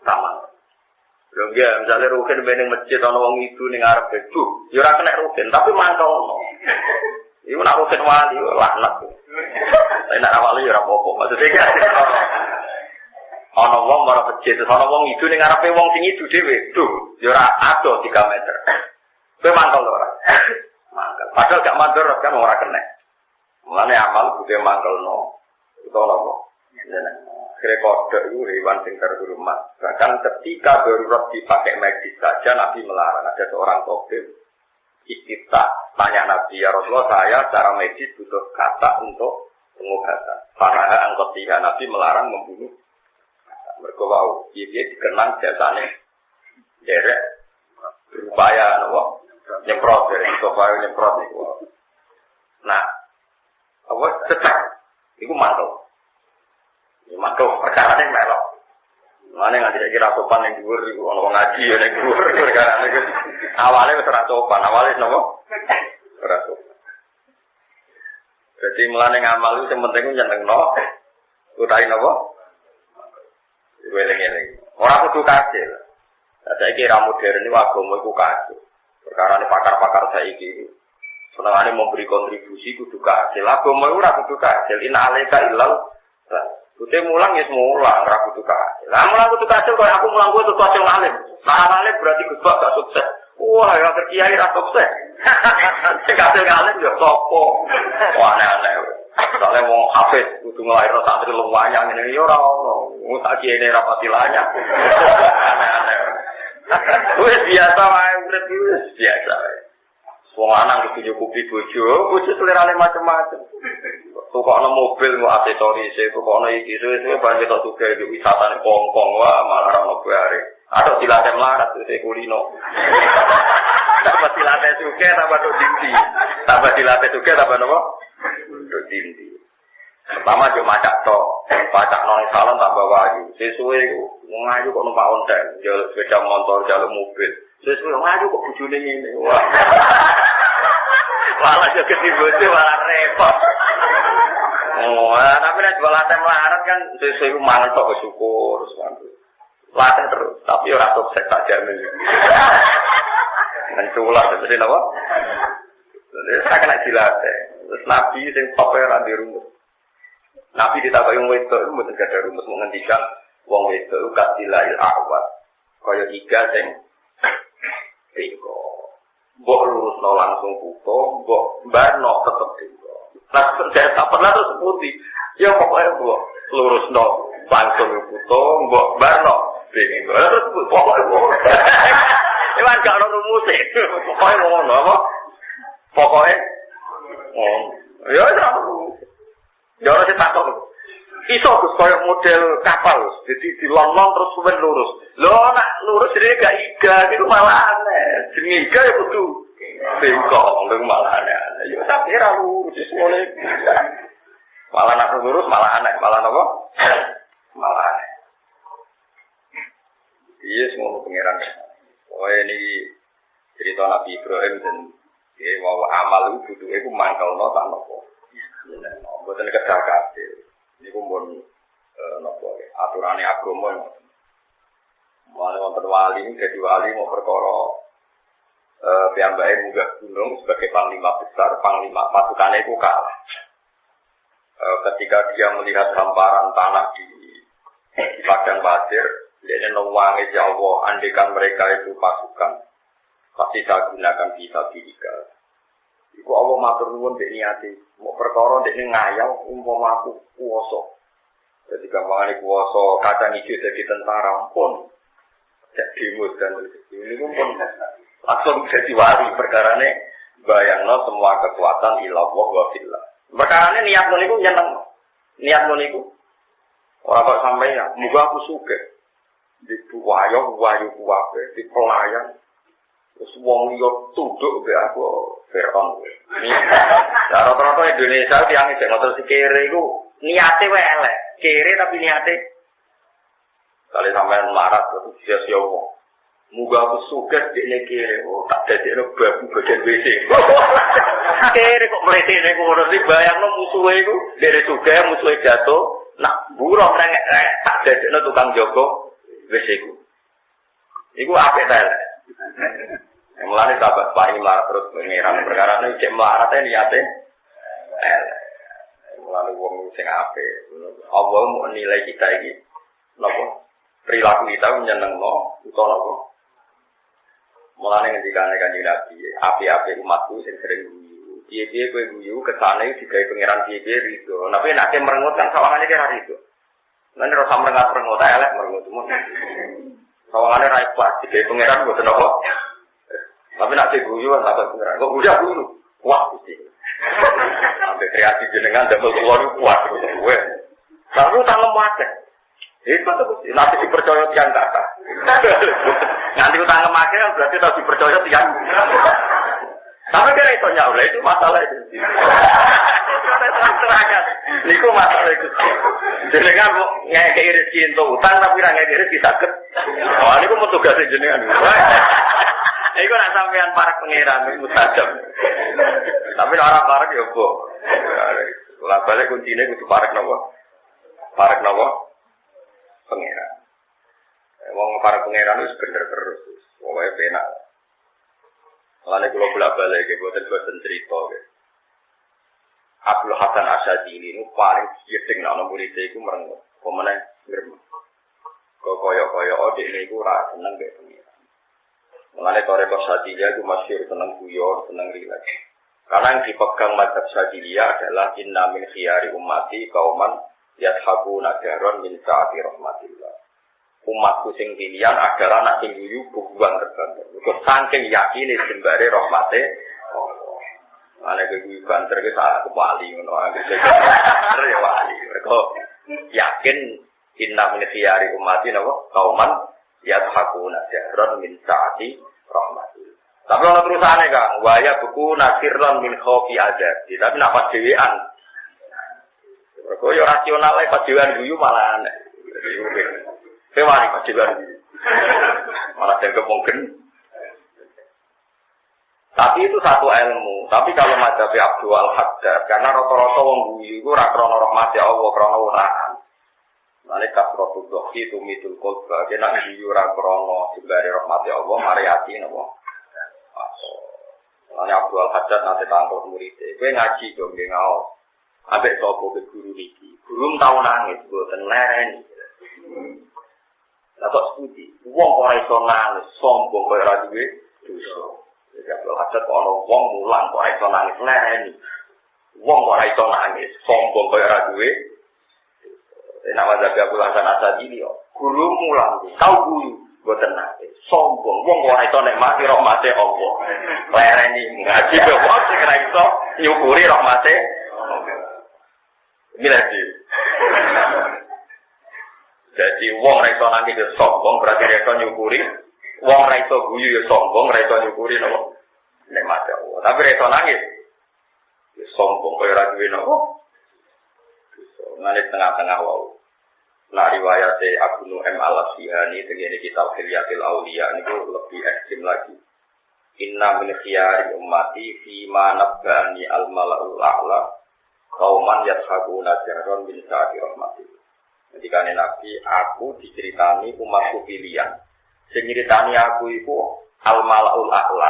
sama. Lho ya misale rugen ning masjid ana wong idu ning arep itu, ya ora kena rugen, tapi mangkelno. Iku nak rugen wali laknat. Saya nak awal ya apa-apa. Maksudnya kan ana wong marang masjid, ana wong idu ning ngarepe wong sing idu dhewe. Duh, ya ora ado 3 meter. Kowe mangkel ora? Mangkel. Padahal gak mandor kan ora kena. Mulane amal kudu mangkelno. Itu apa? Akhirnya kodok itu hewan sing terhormat. Bahkan ketika darurat dipakai medis saja Nabi melarang. Ada seorang tabib istiftah tanya Nabi, ya Rasulullah saya secara medis butuh kata untuk pengobatan. Fanaha angkotiha Nabi melarang membunuh. Mereka wow, dia dikenang jasanya derek berupaya nyemprot dari supaya nyemprot itu. Nah, apa cetak? Itu mantul. Mantul perkara yang melok. Mana nggak tidak kira sopan yang dhuwur iku ana wong ngaji ya ning dhuwur perkara niku. Awale wis ora sopan, awale napa? Ora sopan. Jadi mulane ngamal itu sing penting ku nyenengno utahe napa? Weleng-eleng. Ora kudu kasil. Saiki ra modern iki agama iku kasil. Perkara ne pakar-pakar saiki senengane memberi kontribusi kudu kasil. Agama iku ora kudu kasil. Inna alaika illal Kudu mulang ya mulang, ora kudu kasil. Lah mulang kudu kasil kok aku mulang kudu kasil alim. Nah alim berarti Gus Bak gak sukses. Wah, ya terkiai ra sukses. Kasil alim yo sapa? Wah aneh-aneh. Soale wong hafid kudu nglairno santri lumayan ngene yo ora ono. Wong tak kiene ra pati layak. Aneh-aneh. Wis biasa wae urip wis biasa wae. Wong lanang kudu nyukupi bojo selerane macam-macam. Tukokno mobil kok aksesoris, tukokno iki suwe-suwe banget tok tuge wisatane Hongkong wah malah ora ono bare. Ada dilatih melarat itu kulino. Tambah dilatih suge tambah tok dindi. Tambah dilatih suge tambah napa? Tok dindi. Pertama yo macak tok, pacak nang salon tambah wayu. Sesuwe wong ayu kok numpak ontel, njaluk sepeda motor, njaluk mobil. Sesuwe wong ayu kok bojone ngene. Wah. Malah yo ketibote malah repot. Oh, tapi nek jual latte melarat kan sesuai ku mangan tok bersyukur terus. Latte terus, tapi ora sukses tak jamin. Menculah terus napa? Saya kena dilatih. Terus Nabi sing top ora di rumus. Nabi ditakoki wong wedok iku mboten gadah rumus mung ngendikan wong wedok iku katilai awat. Kaya iga sing teko. Mbok lurusno langsung buka, mbok barno tetep teko. Nah, saya tak pernah terus putih. Ya pokoknya mbok lurusno langsung buka, mbok barno teko. Terus pokoknya mbok. Iwan gak ono rumus e. Pokoknya ngono apa? Pokoknya ya ora rumus. Ya ora ditakok. Iso terus koyo model kapal, jadi dilonong terus suwen lurus. Lho nak lurus jadi gak iga, itu malah aneh. Jenenge iga ya kudu bengkok, lho malah aneh. Ya tapi ra lurus semono. Malah nak lurus malah aneh, malah apa? Malah aneh. Iya semua pengiran. Oh ini cerita Nabi Ibrahim dan mau amal itu butuh itu mangkelno tak nopo. Mboten kedah kabeh. Niku mun napa aturane agama. Wali wonten wali dadi wali mau perkara piyambake munggah gunung sebagai panglima besar, panglima pasukannya itu kalah. Ketika dia melihat hamparan tanah di padang pasir, dia nawangi ya Allah, andekan mereka itu pasukan, pasti saya gunakan bisa tiga. Iku Allah matur nuwun dek niati, mau perkara dek ngayal umpama aku kuwasa. Jadi gampangane kuwasa kacang ijo dadi tentara pun jadi mus dan ini pun langsung jadi wali perkarane bayangno semua kekuatan ilallah wa fillah. Perkarane niat niku nyeneng. Niat niku ora kok sampai ya, muga aku sugih. Di wayo kuwabe, di pelayan. Terus wong liya tunduk be aku Fir'aun. Lah rata-rata Indonesia tiyang sing ngoten sikire iku niate wae elek. Kere tapi niate kali sampean larat terus sia-sia wong. Muga aku sugih dekne kere, tak dadekno babu bagian WC. Kere kok mletene ngono sih bayangno musuhe iku dere sugih musuhe jatuh, nak buruh rengek tak dadekno tukang jogo WC iku. Iku apik ta. Mulane sahabat Pak ini melarat terus pengiran perkara ini cek melaratnya niatnya mulane wong sing apik Allah mau nilai kita ini napa perilaku kita menyenengno utawa napa mulane ngendikane Kanjeng Nabi api-api umatku sing sering guyu piye-piye kowe guyu kesane digawe pangeran piye-piye rido tapi nek merengut kan sawangane kira rido lan ora samrengat-rengut elek merengut mun sawangane ra ikhlas digawe pangeran mboten napa. Tapi nak guyu kan tak bener. Kok udah guyu? Wah, mesti. Sampai kreasi jenengan damel keluar kuat kowe. Lalu tangan mate. Itu tuh nanti dipercaya tiang kata. Nanti utang mate kan berarti tak dipercaya tiang. Tapi kira itu nyawa itu masalah itu. Terangkan. Niku masalah itu. Jenengan ngekei rezeki untuk utang tapi ra ngekei rezeki saged. Oh, niku mau tugas jenengan. Iku nak sampean para pangeran mustajab. Tapi ora parek ya opo. Lah balik kuncine kudu parek napa? Parek napa? Pangeran. Wong para pangeran wis bener terus. Pokoke penak. Lane kula bolak-balik iki boten cerita nggih. Abdul Hasan Asyadili niku paling gedeng nek murid iku merengut. Pemene ngrem. Kok kaya-kaya dhek niku ora seneng kek pangeran. Mengenai Toreko Syadiliyah itu masyhur senang guyon, senang rileks. Karena yang dipegang mazhab Syadiliyah adalah inna min khiyari ummati kauman yadhaku nagaron min sa'ati rahmatillah. Umatku sing pilihan adalah nak sing guyu buang terbantu. Terus saking yakini sembare rahmate Allah. Mengenai guyu banter ke salah kembali ngono ae. Ya wali. Mereka yakin inna min khiyari ummati napa kauman yadhaku nagaron min sa'ati rahmatillah. Tapi ana terusane Kang, waya buku nasirlan min khaufi adab. Tapi nak pas dhewean. Kok yo rasional ae pas dhewean guyu malah aneh. Kewani pas dhewean. Malah dianggap mungkin. Tapi itu satu ilmu. Tapi kalau mazhab Abdul Al-Haddad karena rata-rata wong guyu iku ora krana rahmate Allah, krana uraan. Mane kasrotu dohi tumitul qalba kena guyu ora krana sembare rahmate Allah mari ati napa. Mane Abdul Haddad nate tangkut murid-e. Kowe ngaji dong nggih ngaos. Ambek sapa ke guru niki. Guru tau nangis mboten lereni. Lah kok seputi. Wong ora iso nangis sombong kaya ora duwe dosa. Jadi Abdul Haddad ana wong mulang kok ora iso nangis lereni. Wong ora iso nangis sombong kaya ora duwe. Nama Zabi Abdul Hasan Asyadili guru mulang tau guru boten nate sombong wong ora iso nikmati rahmate Allah lereni ngaji kok sing ora iso nyukuri rahmate miladi jadi wong ora iso nangis sombong berarti ora iso nyukuri wong ora iso guyu ya sombong ora iso nyukuri napa nikmate Allah tapi ora iso nangis sombong kaya ora duwe napa ngene tengah-tengah wae. Nah riwayatnya Abu Nu'aim al-Asfihani dengan kitab Hilyatul Auliya ini lebih ekstrim lagi. Inna min khiyari ummati fi ma nabbani al-mala'ul a'la qauman yadhakuna jahran min sa'ati rahmatillah. Ketika Nabi aku diceritani umatku pilihan. Sing nyritani aku iku al-malaul a'la,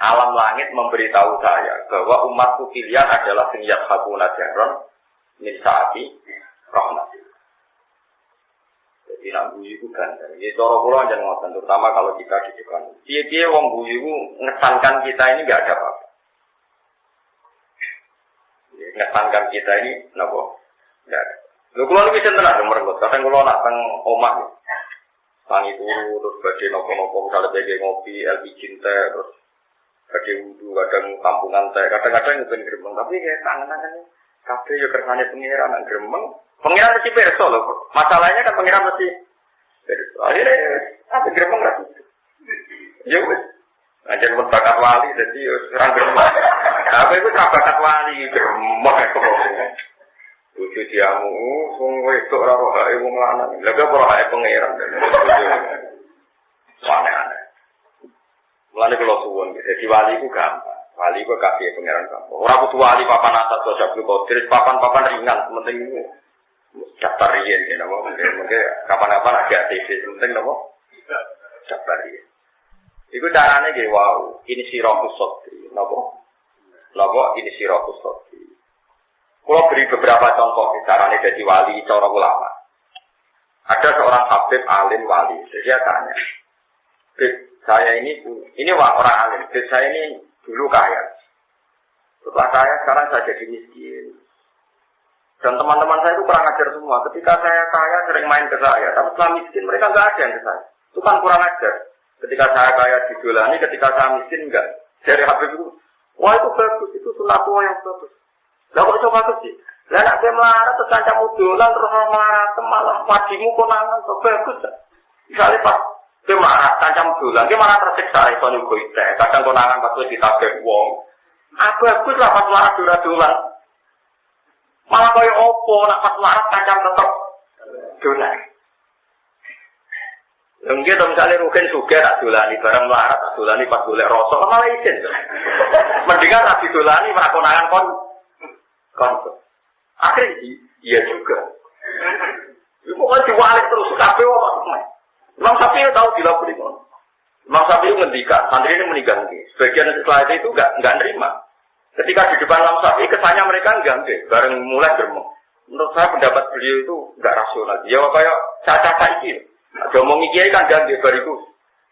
alam langit memberitahu saya bahwa umatku pilihan adalah sing yadhabuna jahron min saati rahmat. Jadi nak guyu itu gandeng. Jadi cara kula jangan ngoten, terutama kalau kita di depan. Piye-piye wong guyu itu ngesankan kita ini enggak ada apa-apa. Ngesankan kita ini napa? Enggak ada. Lho kula iki sinten lho mergo, kadang kula nak teng omah. Tangi turu, terus badhe nopo-nopo, misalnya bagi ngopi, LPG teh, terus badhe wudu, kadang kampungan teh, kadang-kadang ngeben gremeng, tapi kayak tangan-tangannya kabeh yo kersane pengiran nang gremeng. Pengiran mesti perso lho. Masalahnya kan pengiran mesti perso. Akhirnya apa gremeng ra. Ya wis. Anjen mun bakat wali dadi yo serang gremeng. Apa iku bakat wali gremeng kok. Bojo diamu, wong wedok ora rohae wong lanang. Lha kok ora rohae pangeran. Aneh-aneh. Mulane kula suwun, dadi wali ku gampang. Wali ku kabeh pangeran gampang. Ora kudu wali papan atas to Abdul Qadir, papan-papan ringan, penting daftar riyen ya napa. Mungkin kapan-kapan ada aktif, penting napa? Daftar riyen. Iku carane nggih wow, ini siratus sotri, napa? Napa ini siratus sotri. Kalau beri beberapa contoh, caranya jadi wali, cara ulama. Ada seorang habib alim wali, dia tanya, saya ini orang alim, saya ini dulu kaya. Setelah kaya, sekarang saya jadi miskin. Dan teman-teman saya itu kurang ajar semua. Ketika saya kaya, sering main ke saya. Tapi setelah miskin, mereka nggak ada yang ke saya. Itu kan kurang ajar. Ketika saya kaya didolani, ketika saya miskin, enggak. Dari habib itu, wah itu bagus, itu sunatullah yang bagus. Lah kok coba sih? Lah nek kowe melarat terus kancamu dolan terus melarat malah wajimu konangan kok bagus. Misale pas kowe melarat kancamu dolan, kowe malah tersiksa iso nyuguh teh. Kadang konangan pas wis ditabek wong. Bagus lah pas melarat dolan. Malah koyo opo nek pas melarat kancam tetep dolan. Lengge to misale rugen sugih tak dolani barang melarat tak dolani pas golek rasa malah isin. Mendingan ra didolani ora konangan kon. Akhirnya iya juga. Ibu kan diwalik terus kabeh wong. Imam Syafi'i tahu dilakoni kon. Imam Syafi'i ngendikan, santri ini meninggal. Sebagian setelah itu enggak nerima. Ketika di depan Imam Syafi'i kesannya mereka enggak, bareng mulai gremeng. Menurut saya pendapat beliau itu enggak rasional. Ya kayak caca-caca iki. Ada omong iki kan ganggu bariku.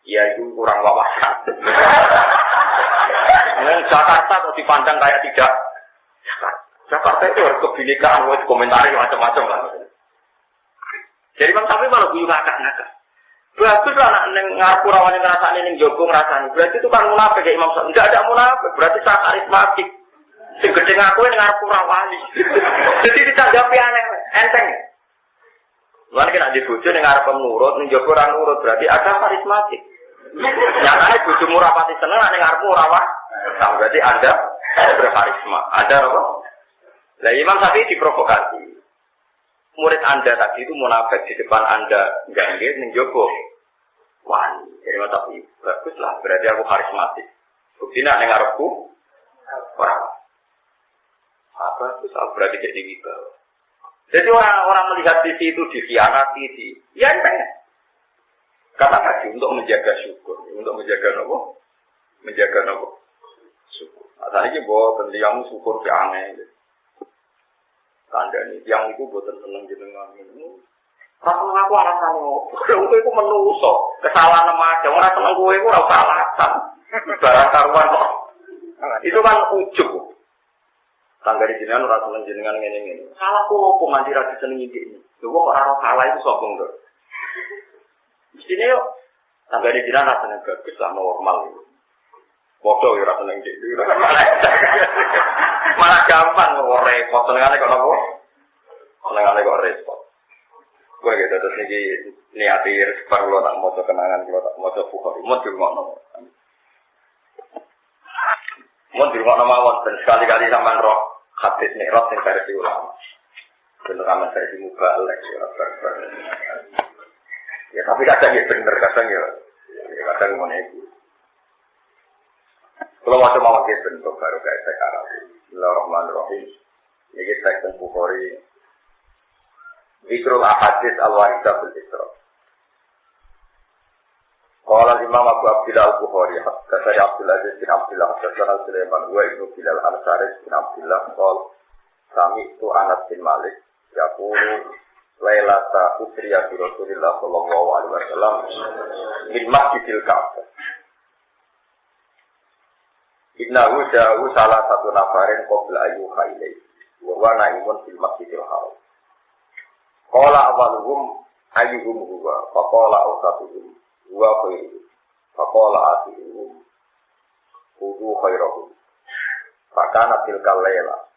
Ya itu kurang wawasan. Nang Jakarta kok dipandang kayak tidak Jakarta itu harus kebinekaan, harus komentari macam-macam lah. Jadi Bang Safi malah guyu ngakak-ngakak. Bagus lah nak ngarep rawane ngrasani ning jogo ngrasani. Berarti itu kan munafik kayak Imam Safi. Enggak ada munafik, berarti sangat karismatik. Sing gedhe ngaku ning ngarep rawani. Jadi ditanggapi aneh, enteng. Lan kena dibojo ning ngarep nurut, ning jogo ora nurut, berarti ada karismatik. Nyatane bojomu ora pati seneng nek ngarepmu ora wah. Berarti Anda berkarisma. Ada apa? Nah, Imam Syafi'i diprovokasi. Murid Anda tadi itu munafik di depan Anda enggak nggih ning jowo. Wah, jadi Imam Syafi'i baguslah, berarti aku karismatik. Bukti nek ning ngarepku ora. Apa itu berarti jadi gitu. Jadi orang melihat sisi itu dikhianati ya enteng. Karena tadi untuk menjaga syukur, untuk menjaga apa? Menjaga apa? Syukur. Nah, ini bahwa yang syukur ki aneh. Kandani yang itu buatan seneng jenengan ini. Rasa aku alasannya opo. Kowe iku menungso, kesalahan aja. Ora seneng kowe iku ora usah alasan. Barang karuan kok. Itu kan ujug. Tanggari jenengan ora seneng jenengan ngene-ngene. Salahku opo nganti ra disenengi iki. Lho kok ora salah itu sombong to. Mestine yo tanggari jenengan ra seneng bagus lah normal. Foto ya ora seneng iki. Malah gampang kok repot senengane kok napa? Senengane kok repot. Kowe gitu terus niki niati rezeki kula tak maca kenangan kula tak maca Bukhari. Mun dirungokno. Mun dirungokno mawon ben sekali-kali sampean roh hadis mikrot sing versi ulama. Bener aman versi mubalek ya barbar. Ya tapi kadang ya bener kadang ya kadang ngene iki. Kalau macam awak bentuk baru kayak sekarang. Bismillahirrahmanirrahim. Ini teks Bukhari. Zikrul ahadits al-waridah bil isra. Qala Imam Abu Abdillah Al-Bukhari dari Abdullah bin Abdillah Hasan Sulaiman wa Ibnu Bilal Ansari bin Abdillah qol sami itu Anas bin Malik yaqulu lailata usriya bi Rasulillah sallallahu alaihi wasallam min Masjidil Ka'bah. Innahu ja'u salah satu nafarin qabla ayyuha ilaihi wa huwa na'imun fil Masjidil Haram. Qala awaluhum ayyuhum huwa fa qala awsatuhum huwa khairu fa qala akhiruhum huwa khairuhum fa kana tilkal laila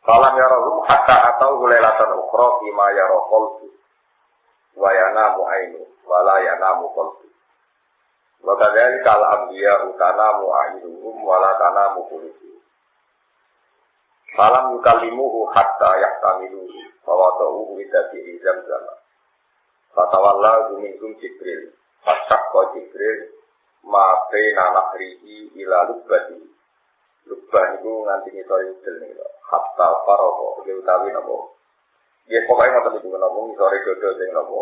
falam yarahum hatta atau lailatan ukhra fi ma yara qalbu wa yanamu ainu wa la yanamu qalbu wa kadzalika al anbiya utanamu ainuhum wa la tanamu qulubuhum falam yukallimuhu hatta yahtamilu fa wada'uhu idati zamzam fatawalla minkum Jibril fasaqqa Jibril ma baina nahrihi ila lubbati lubbah niku nganti ngisor udel niku hatta faragha utawi napa ya pokoke ngoten niku napa ngisor dodo sing napa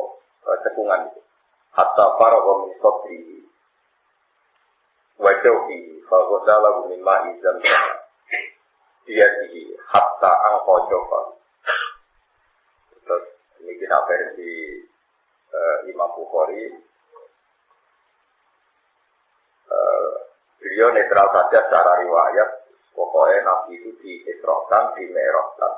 cekungan niku hatta faragha min sabri wa tawfi fa ghasala min ma'i zamzam dihi hatta angqajofa. Terus ini kita versi Imam Bukhari, beliau netral saja secara riwayat. Pokoknya Nabi itu diisrokan, dimerahkan.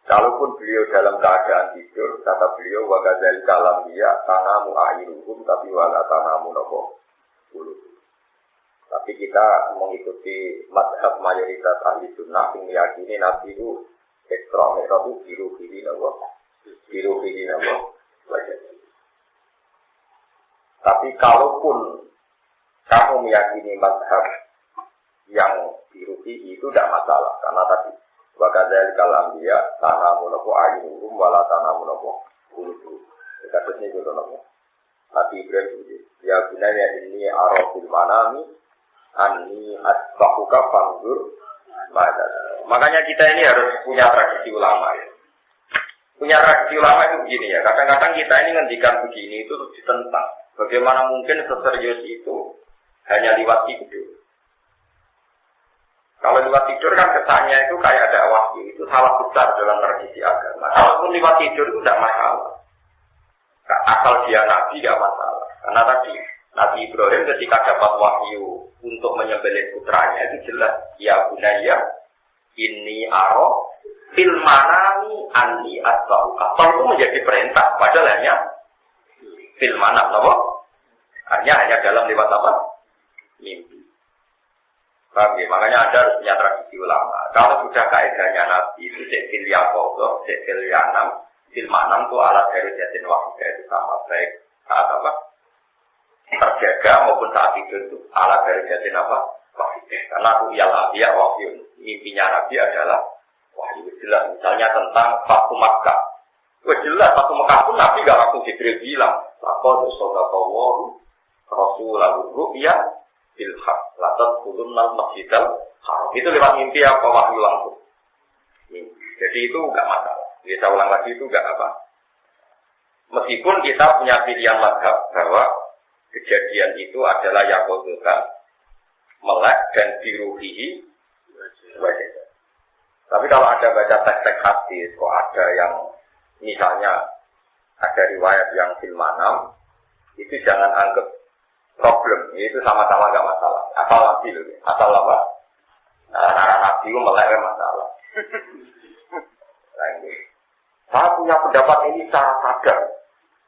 Kalaupun beliau dalam keadaan tidur, kata beliau wagazal kalam dia tanamu a'iruhum tapi wala tanamu nopo bulu. Tapi kita mengikuti mazhab mayoritas ahli sunnah yang meyakini Nabi itu Isra Mi'raj itu biruhi nopo wajah. Tapi kalaupun kamu meyakini mazhab yang biruhi itu tidak masalah karena tadi wakadal kalam dia tanamu nopo ayuhum wala tanamu nopo bulu. Katanya itu nopo. Nabi Ibrahim itu ya gunanya ini arafil manami anni asbahuka fanzur pada. Makanya kita ini harus punya tradisi ulama ya. Punya tradisi ulama itu begini ya. Kadang-kadang kita ini ngendikan begini itu terus ditentang. Bagaimana mungkin seserius itu hanya lewat tidur. Kalau lewat tidur kan kesannya itu kayak ada wahyu. Itu salah besar dalam tradisi agama. Kalaupun lewat tidur itu tidak masalah. Asal dia nabi tidak masalah. Karena tadi Nabi Ibrahim ketika dapat wahyu untuk menyembelih putranya itu jelas ya bunayya inni aro fil manami anni asbauka. Itu menjadi perintah padahal hanya fil manam apa? Hanya dalam lewat apa? Mimpi. Paham ya? Makanya Anda harus punya tradisi ulama. Kalau sudah kaedahnya Nabi itu fil yaqodo, fil yanam, fil manam itu alat dari jatin wahyu itu sama baik saat apa? Terjaga maupun saat tidur itu alat dari jatin apa? Wahyu. Karena ya wahyu. Mimpinya Nabi adalah wahyu jelas. Misalnya tentang Fatu Makkah. Jelas Fatu Makkah pun Nabi gak langsung Jibril bilang. Laqad sadaqallahu rasulahu ru'ya bil haq. Latat kulunal masjidal haram. Itu lewat mimpi apa wahyu langsung. Jadi itu gak masalah. Kita ulang lagi itu gak apa. Meskipun kita punya pilihan mazhab bahwa kejadian itu adalah yakodukan melek dan diruhihi wajah. Tapi kalau ada baca teks-teks hadis, kok ada yang misalnya ada riwayat yang fil manam, itu jangan anggap problem. Itu sama-sama gak masalah. Asal nabi loh, asal apa? Nah, nabi itu melek masalah. Saya punya pendapat ini secara sadar.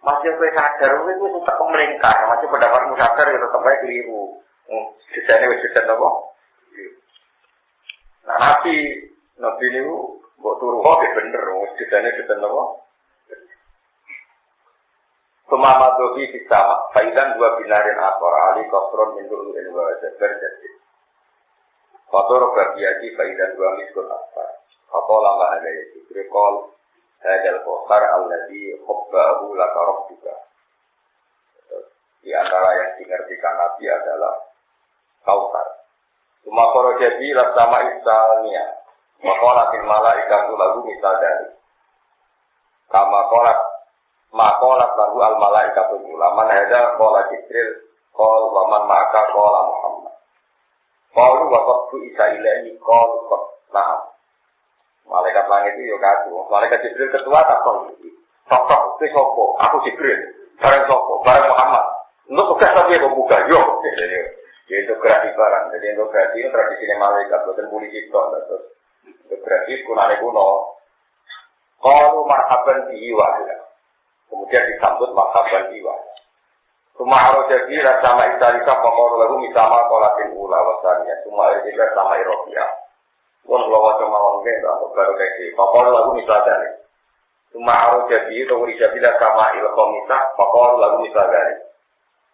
Masih gue sadar, gue tetap pemerintah. Masih pendapatmu sadar, ya tetap aja keliru. Desainnya apa? Nah, Nabi ini buat turu kok bener. Desainnya apa? Semama dobi sama. Faidan dua binarin akor ali kosron mindul inwa jabar jadi. Kotor bagiati faidan dua miskun akor. Kau lama ada itu. Rekol. Hadal kosar alladhi khobbahu laka rabbuka. Di antara yang dimengertikan Nabi adalah Kausar. Cuma kalau jadi sama misalnya, maka latin malaikatu lagu misal dari. Kama kolat Maqalat lahu al malaikatul ulama hadza qala Jibril qala wa man ma'aka qala Muhammad. Qalu wa qad isa ilaihi qala na'am. Malaikat langit itu yo kaku. Malaikat Jibril ketua tak kon iki. Sosok itu sapa? Aku Jibril. Bareng sapa? Bareng Muhammad. Untuk tugas saja membuka yo. Itu gerasi barang. Jadi untuk gerasi itu tradisi malaikat bukan polisi kok. Terus untuk gerasi kunane kuno. Qalu marhaban bihi wa kemudian disambut marhaban bihi wa Suma jadi sama istalisa pokok lagu misama kolatin ula wasanya. Suma juga sama Eropia. Pun lawa cuma wongke untuk baru kayak pokok lagu misalnya. Suma jadi itu urijabila sama ilkomisa pokok lagu misalnya.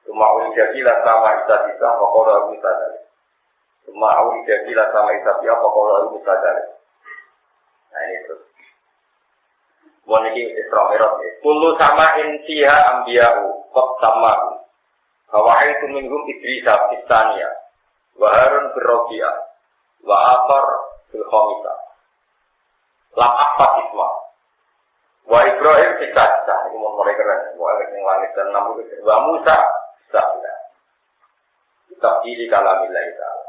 Suma urijabila sama istalisa pokok lagu misalnya. Suma urijabila sama istalisa pokok lagu misalnya. Nah ini terus. Mohon ini Isra Mi'raj. Kullu sama intiha ambiya'u qad samahu. Wa itu minhum Idris Abistania. Wa Harun birrabi'ah. Wa akhar bil khamisah. Lam afat isma. Wa Ibrahim siksa. Ini mau mulai keren. Wa yang langit dan namu. Wa Musa sabda. Tabdili kalamillahi ta'ala.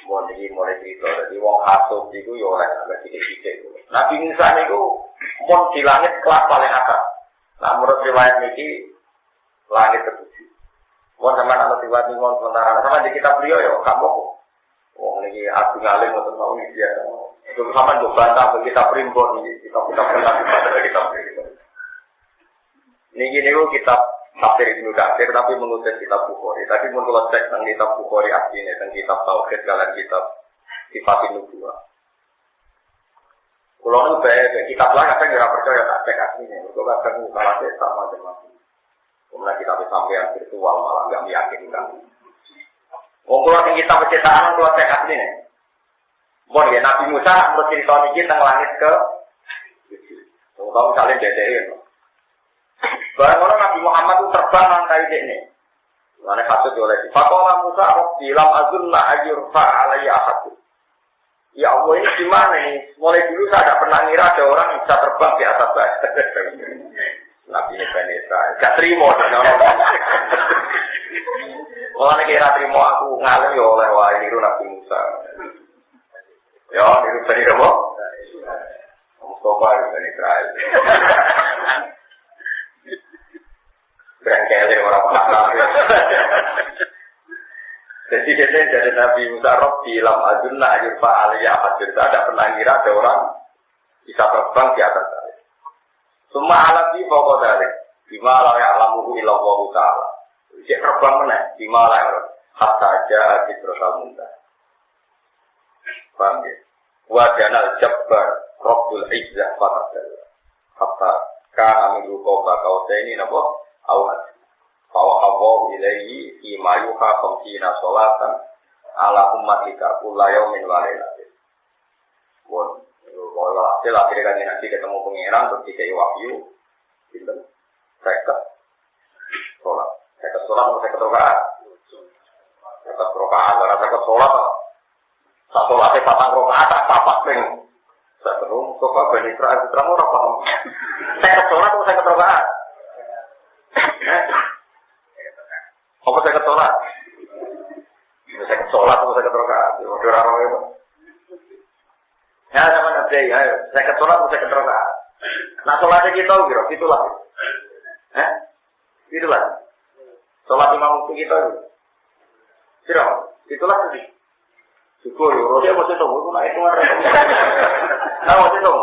Mohon ini mulai cerita. Jadi wong hasud itu ya oleh agak sedikit-sedikit. Nabi Musa itu pun di langit kelas paling atas. Nah menurut riwayat ini langit ketujuh. Mohon sama anak riwayat ini mohon sementara. Sama di kitab beliau ya kamu. Oh ini aku ngalim untuk mau ini dia. Itu sama juga bantah bagi kitab primbon ini. Kita pernah dibaca kitab primbon. Ini kitab Tafsir Ibnu Katsir tapi mengutip kitab Bukhari. Tadi menurut cek tentang kitab Bukhari aslinya dan kitab Tauhid kalian kitab Sifatin Nubuwah. Kalau nu bae kitab lain apa yang percaya tak cek aslinya. Kalau kadang salah sama dengan kemudian kitab sampean virtual malah enggak meyakinkan. Wong kula sing kitab cetakan kula cek aslinya. Bon ya Nabi Musa menurut cerita niki teng langit ke Tahu kalian DDE. Barang orang Nabi Muhammad itu terbang langkai ini. Mana kasut oleh si Fakola Musa bilang azunna ajurfa alaiya ahadu. Ya Allah ini gimana nih? Mulai dulu saya tidak pernah ngira ada orang yang bisa terbang di atas batu. Nabi Bani Israil gak terima. Mulai kira terima aku ngalim ya oleh wah ini Nabi Musa. Ya ini Bani kamu. Mustafa Bani Israil. Berangkali orang pakar. Jadi jadi Nabi Musa Rabbi lam adunna ayurfa aliyah hadir. Saya tidak pernah kira ada orang bisa terbang di atas saya. Semua alat di pokok dari dimana yang alamuhu ilallah ta'ala. Dia terbang mana? Dimana hatta aja di terusal muda. Paham ya? Wajanal jabbar Rabbul Izzah fatadalla. Hatta kami lupa bakau ini napa? Awal, bahwa Allah ilaihi imayuha komsina solatan ala umatika kulayau min walailatin. Bon, kalau hasil akhirnya kan nanti ketemu pengiran terus dikei wahyu, gitu. Seket sholat atau seket rokaat. Seket rokaat, karena seket sholat satu latih patang rokaat apa peng. Saya terus kok Bani Israil terang orang paham. Seket sholat atau seket rokaat. Apa saya ketolak? Saya ketolak atau saya ketolak? Udah ramai apa? Ya sama nanti, ayo. Saya ketolak atau saya ketolak? Nah sholatnya kita tahu, biro. Itulah. Itulah. Sholat imam kita. Biro. Itulah tadi. Syukur, rohnya masih tahu. Itu naik kemana? Nah masih tahu.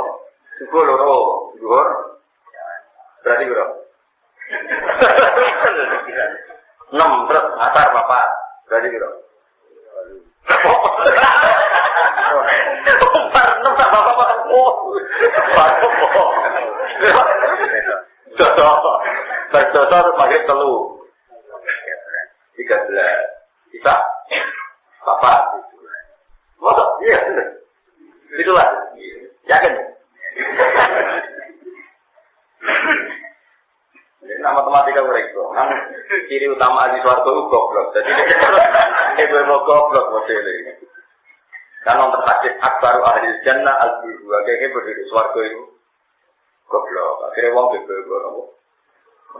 Syukur, roh. Syukur. Berarti biro. 6 terus asar bapak berarti gitu. Umar 6 tak bapak Dosa terus pakai telu 13 bisa bapak masuk iya itulah yakin. Nama matematika mereka, kan ciri utama ahli swarga itu goblok. Jadi itu mau goblok modelnya. Karena tertakdir akbaru ahli jannah al-biru. Kayaknya berdiri swarga itu Goblok. Akhirnya wong bebel apa?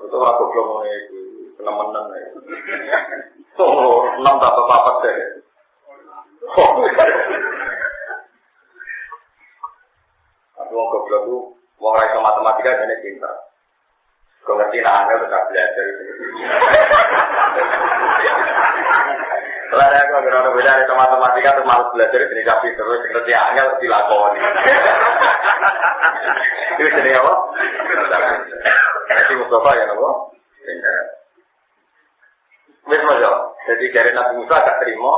Itu ora goblok ngene iku, temen-temen ae. Oh, nang tak apa-apa deh. Aku wong goblok ku wong ra iso matematika jane pinter. Kok ngerti nang tetap belajar. Kalau aku kira beda dari matematika terus malas belajar ini tapi terus ngerti angel dilakoni. Itu jadi apa? Jadi Mustafa ya apa? Wis mojo. Jadi dari Nabi Musa gak terima.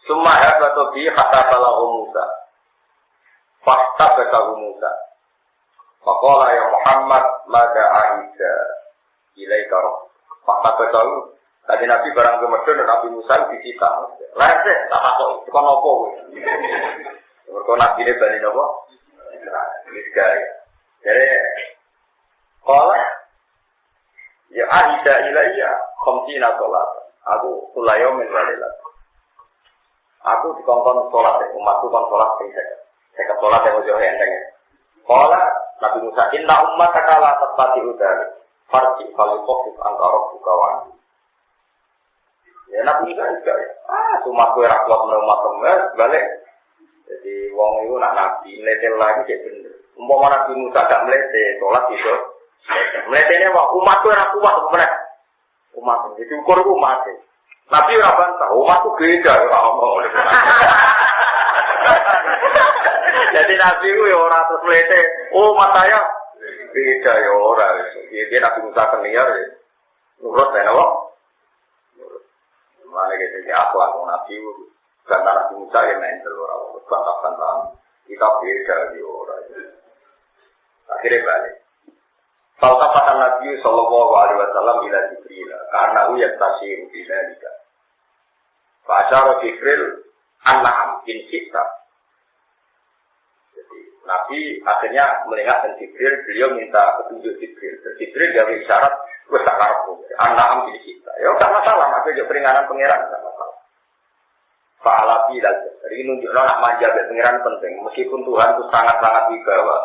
Summa habatu bi hatta balahu Musa. Fasta balahu Musa. Faqala ya Muhammad mada aida ilaika roh. Fasta balahu. Tadi Nabi barang ke Medun dan Nabi Musa disita. Lese tak takok kon opo kowe. Mergo Nabi ne bali napa? Misgai. Jadi qala ya aida ilayya khamsina salat. Aku kulayo min walilat. Aku dikongkon salat umatku kon salat sing saya salat yang ojo enteng. Qala Nabi Musa inna ummataka la tastati udari. Farji falikofik angkara bukawan. Ya Nabi Musa juga ya. Cuma kue rakyat menerima balik. Jadi wong itu nak Nabi meletel lagi cek bener. Umpama Nabi Musa gak meletel, sholat itu. Meletelnya umat kue rakyat bener. Umat jadi ukur umat. Nabi ora bantah, umat itu beda ora omong. Jadi Nabi itu ya ora terus meletel. Oh umat saya beda ya ora. Jadi Nabi Musa keniar ya. Nurut ya napa? Mana kita jadi akhlak Nabi karena Nabi Musa yang main terlalu bantah-bantah kita beda di orang. Akhirnya balik. Falsafatan Nabi Sallallahu Alaihi Wasallam ila Jibril karena uyat tasir bila juga. Fajar Jibril an-Na'am insita. Jadi Nabi akhirnya melihat Jibril, beliau minta petunjuk Jibril. Jibril dari isyarat gue tak karpu, an-Na'am insita. Ya tak masalah, Nabi juga peringanan pengiran tak masalah. Fa'alabi lagi. Jadi nunjuklah nak manja biar pengiran penting. Meskipun Tuhan itu sangat-sangat wibawa.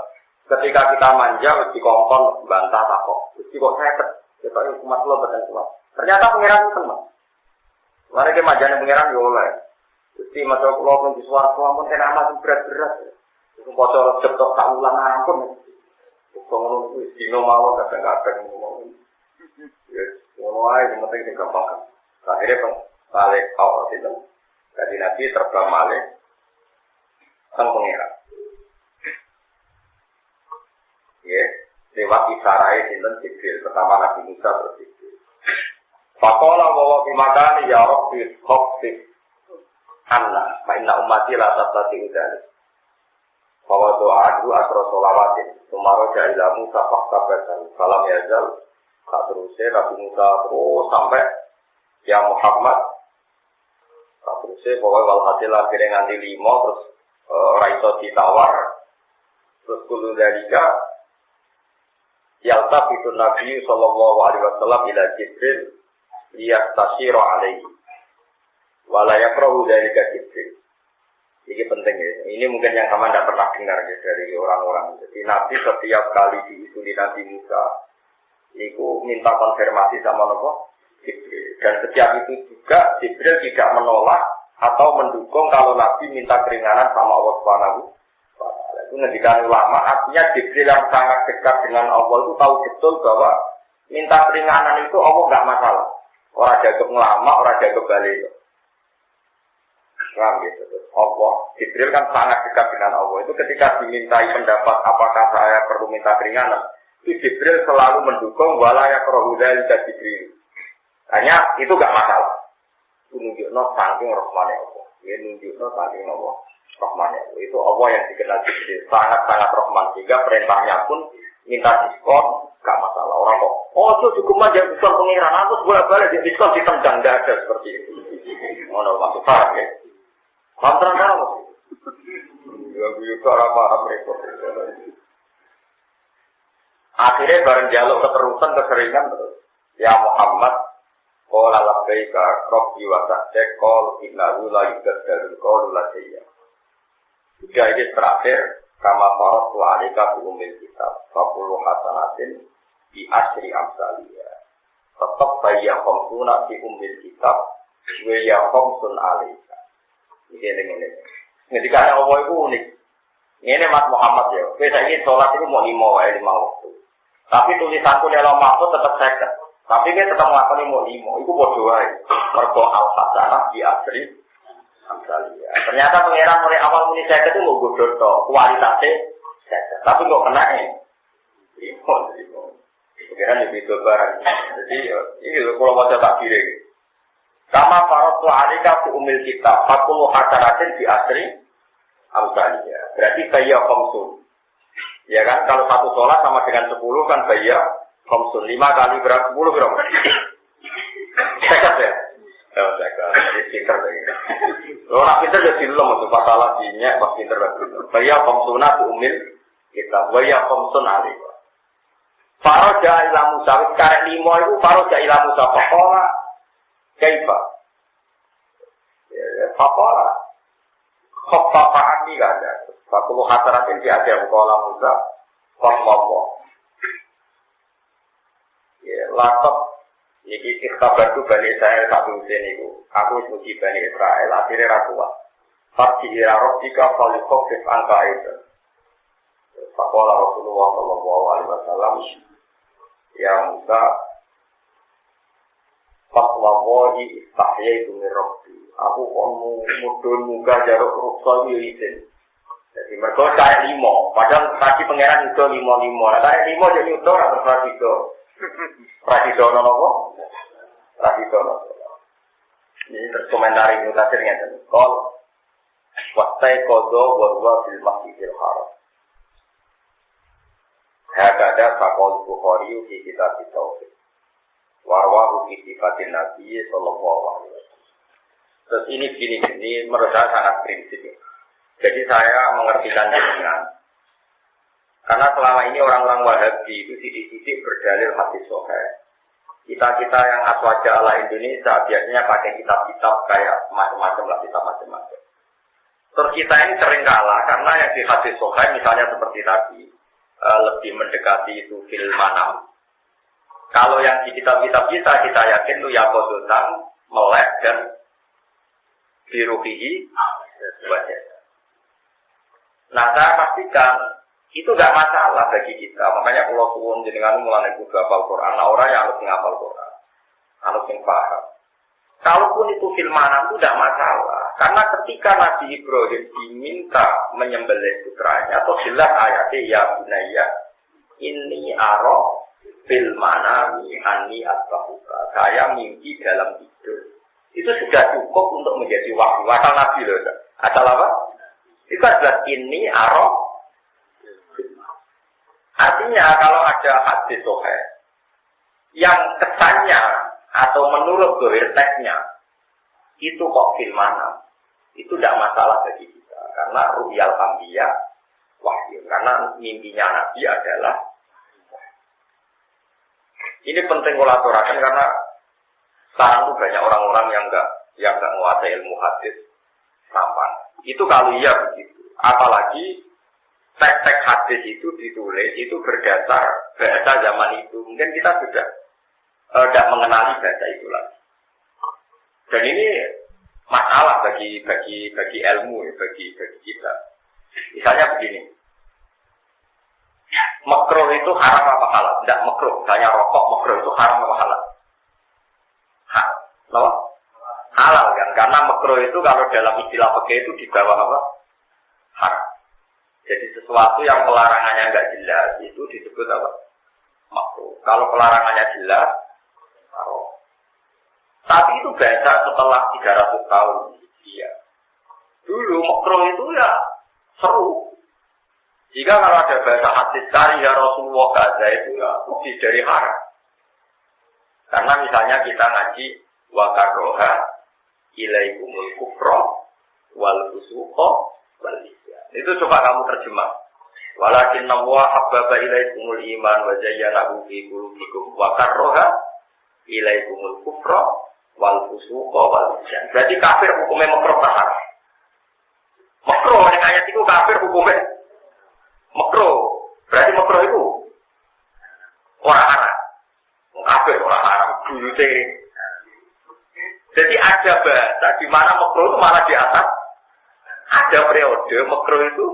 Ketika kita manja, mesti kongkon bantah takok. Mesti kok seket. Kita itu umat lo badan kuat. Ternyata pengiran itu senang. Mari kita manjanya pengiran ya oleh. Mesti masalah pulau pun di suara pun enak masih berat-berat. Itu bocor cetok tak ulang ampun. Bangun itu dino mau kadang-kadang ngomong. Ya, semua yang penting sing gampang. Akhirnya balik awal itu. Jadi Nabi terbang balik sang pengiran. Ya, lewat isarai sinten Jibril pertama Nabi Musa berpikir. Faqala wa fi makani ya rabbi khafif anna fa inna ummati la tastati dzalik. Fa wa du'a'u asra shalawatin sumara ila Musa faqtabatan salam yazal tak terusnya Nabi Musa terus sampai ya Muhammad tak terusnya pokoknya walhasil akhirnya nganti 5 terus raiso ditawar terus kulu dalika yaltab itu Nabi Sallallahu Alaihi Wasallam ila Jibril liyastasyira alaihi walayakrahu dalika Jibril. Ini penting ya, ini mungkin yang kamu tidak pernah dengar ya dari orang-orang. Jadi Nabi setiap kali diisuli Nabi Musa itu minta konfirmasi sama Jibril. Dan setiap itu juga Jibril tidak menolak atau mendukung kalau Nabi minta keringanan sama Allah Subhanahu wa Ta'ala. Itu ngendikan ulama, artinya Jibril yang sangat dekat dengan Allah itu tahu betul bahwa minta keringanan itu Allah enggak masalah. Orang jaga ngelama, orang jaga balik. Paham gitu. Allah, Jibril kan sangat dekat dengan Allah. Itu ketika dimintai pendapat apakah saya perlu minta keringanan, Jibril selalu mendukung walayakrahu dzalika Jibril. Hanya itu enggak masalah. Nunjukno saking rahmane Allah. Ya nunjukno saking Allah rahmane Allah. Itu Allah yang dikenal Jibril sangat-sangat rahman sehingga perintahnya pun minta diskon enggak masalah. Orang kok itu cukup aja diskon pengiran aku bolak-balik di diskon ditendang enggak ada seperti itu. Ngono maksud paham ya. Pantran kamu. Ya gue ora paham repot. Akhirnya bareng dialog keterusan keseringan terus. Ya Muhammad qala labbaika rabbi wa sa'dak qul innahu la yuqaddaru qawlu ladayya. Sudah ini terakhir kama faratu alika bi umil kitab faqulu hasanatin bi asri amsaliyah. Tetap bayya khamsuna bi umil kitab wa ya khamsun alika. Ini. Ketika Allah itu unik. Ini Mas Muhammad ya. Kita ini sholat itu mau 5 waktu. Tapi tulisanku dalam mahfud tetap seket. Tapi kita tetap melakukan mau 5. Itu bodoh aja. Mergo al-hasanah di asri amsaliyah. Ternyata pengeran mulai awal muni seket itu mau godor to. Kualitasnya seket. Tapi nggak kena ini. 5. Pengeran lebih barang. Jadi ini kalau mau tak kira. Kama faratu alika fi umil kitab faqulu hasanatin bi asri amsaliyah. Berarti bayya khamsun. Ya kan kalau satu sholat sama dengan 10 kan bayya khamsun. 5 kali berapa 10 berapa? Sekat ya. Oh, sekat. Jadi pinter begini. Orang pinter jadi lom untuk masalah dinyak pas pinter lagi. Bayya khamsuna bi umil kitab. Bayya khamsun alika. Faraja ila Musa karek 5 itu faraja ila Musa faqala kaifa ya faqala khaffafa gak ada fakulu hasaratin di ada kolam Musa faqwa ya laptop iki ikhtabar tu bani saya satu usen itu aku muji bani Israel akhirnya rakuwa farji ila rabbika falikofif angka itu faqala Rasulullah sallallahu alaihi wasallam ya Musa Fatwawahi istahya itu mirrobi. Aku kon mudun muka jaruk ruksa izin. Jadi mereka kayak 5. Padahal tadi pangeran itu 5. Nah kayak 5 jadi utuh atau prasido. Prasido apa? Prasido. Ini terus komentari mutasirnya. Kol wasai kodo warwa fil masjidil haram. Hakada fakol Bukhari di kitab Tauhid. Warwa uki sifatin Nabi sallallahu alaihi wasallam. Terus ini menurut saya sangat prinsip. Jadi saya mengertikan dengan karena selama ini orang-orang Wahabi itu sidik-sidik berdalil hadis sahih. Kita yang aswaja ala Indonesia biasanya pakai kitab-kitab kayak macam-macam lah kitab macam-macam. Terus kita ini sering kalah karena yang di hadis sahih misalnya seperti tadi lebih mendekati itu fil manam. Kalau yang di kitab-kitab kita yakin itu ya kodotan, melek dan biruhihi wajah. Nah saya pastikan itu enggak masalah bagi kita. Makanya kalau suwun jenengan mulai kudu hafal Quran, orang yang harus menghafal Quran, harus yang paham. Kalaupun itu filmanan itu tidak masalah, karena ketika Nabi Ibrahim diminta menyembelih putranya, atau jelas ayatnya ya bunayya ini aro fil manami anni asbahuka. Saya mimpi dalam tidur. Itu sudah cukup untuk menjadi wahyu. Asal Nabi loh. Asal apa? Itu adalah ini aro. Artinya kalau ada hadis sahih yang kesannya atau menurut dohir teksnya itu kok fil manam, itu tidak masalah bagi kita. Karena ru'yal anbiya wahyu. Karena mimpinya Nabi adalah ini penting kolaborasi karena sekarang tuh banyak orang-orang yang enggak menguasai ilmu hadis tampan. Itu kalau iya begitu. Apalagi teks-teks hadis itu ditulis itu berdasar bahasa zaman itu. Mungkin kita sudah tidak mengenali bahasa itu lagi. Dan ini masalah bagi ilmu bagi kita. Misalnya begini. Makruh itu haram apa halal? Tidak makruh. Misalnya rokok makruh itu haram apa halal? Halal. Halal kan? Karena makruh itu kalau dalam istilah fikih itu di bawah apa? Haram. Jadi sesuatu yang pelarangannya enggak jelas itu disebut apa? Makruh. Kalau pelarangannya jelas, haram. Tapi itu bahasa setelah 300 tahun. Iya. Dulu makruh itu ya seru. Jika kalau ada bahasa hadis karya Rasulullah kaza itu ya lebih dari haram. Karena misalnya kita ngaji wa karroha ilaikumul kufra wal fusuqa wal isyan. Itu coba kamu terjemah. Walakinna wa habbaba ilaikumul iman wa zayyanahu fi qulubikum wa karroha ilaikumul kufra wal fusuqa wal isyan. Berarti kafir hukumnya makruh haram. Makruh nek ayat itu kafir hukumnya Makro. Berarti makro itu orang Arab. Kabeh orang Arab buyute. Jadi ada bahasa di mana makro itu malah di atas. Ada periode makro itu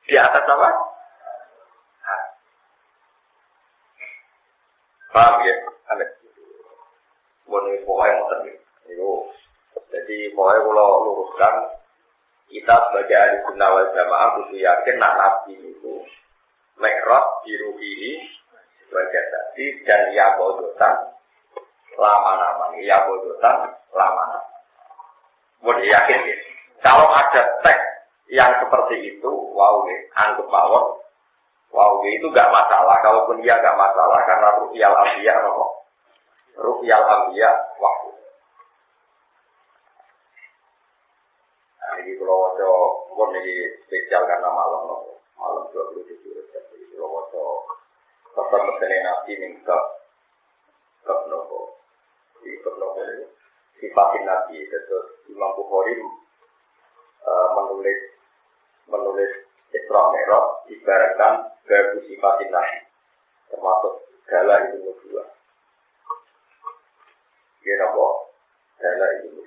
di atas apa? Paham ya? Amin. Boleh pokoknya ngoten itu. Jadi pokoknya kalau luruskan kita sebagai ahli sunnah wal jamaah kudu yakin nak nabi itu mi'raj diruhihi sebagai tadi dan ya bodotan lama-lama ya bodotan lama-lama. Boleh yakin ya. Kalau ada teks yang seperti itu, wow, anggap mawon, wow, itu gak masalah. Kalaupun dia gak masalah karena ru'yal anbiya, ru'yal anbiya, waktu. Nah, ini kalau wajo, mungkin ini spesial karena malam 27. Jadi kalau wajo, tetap mesin nabi minta kebnobo, di kebnobo ini sifatin nabi. Terus Imam Bukhari menulis Isra Mi'raj ibaratkan baru sifatin nabi, termasuk segala itu dua. Kenapa? Segala itu dua.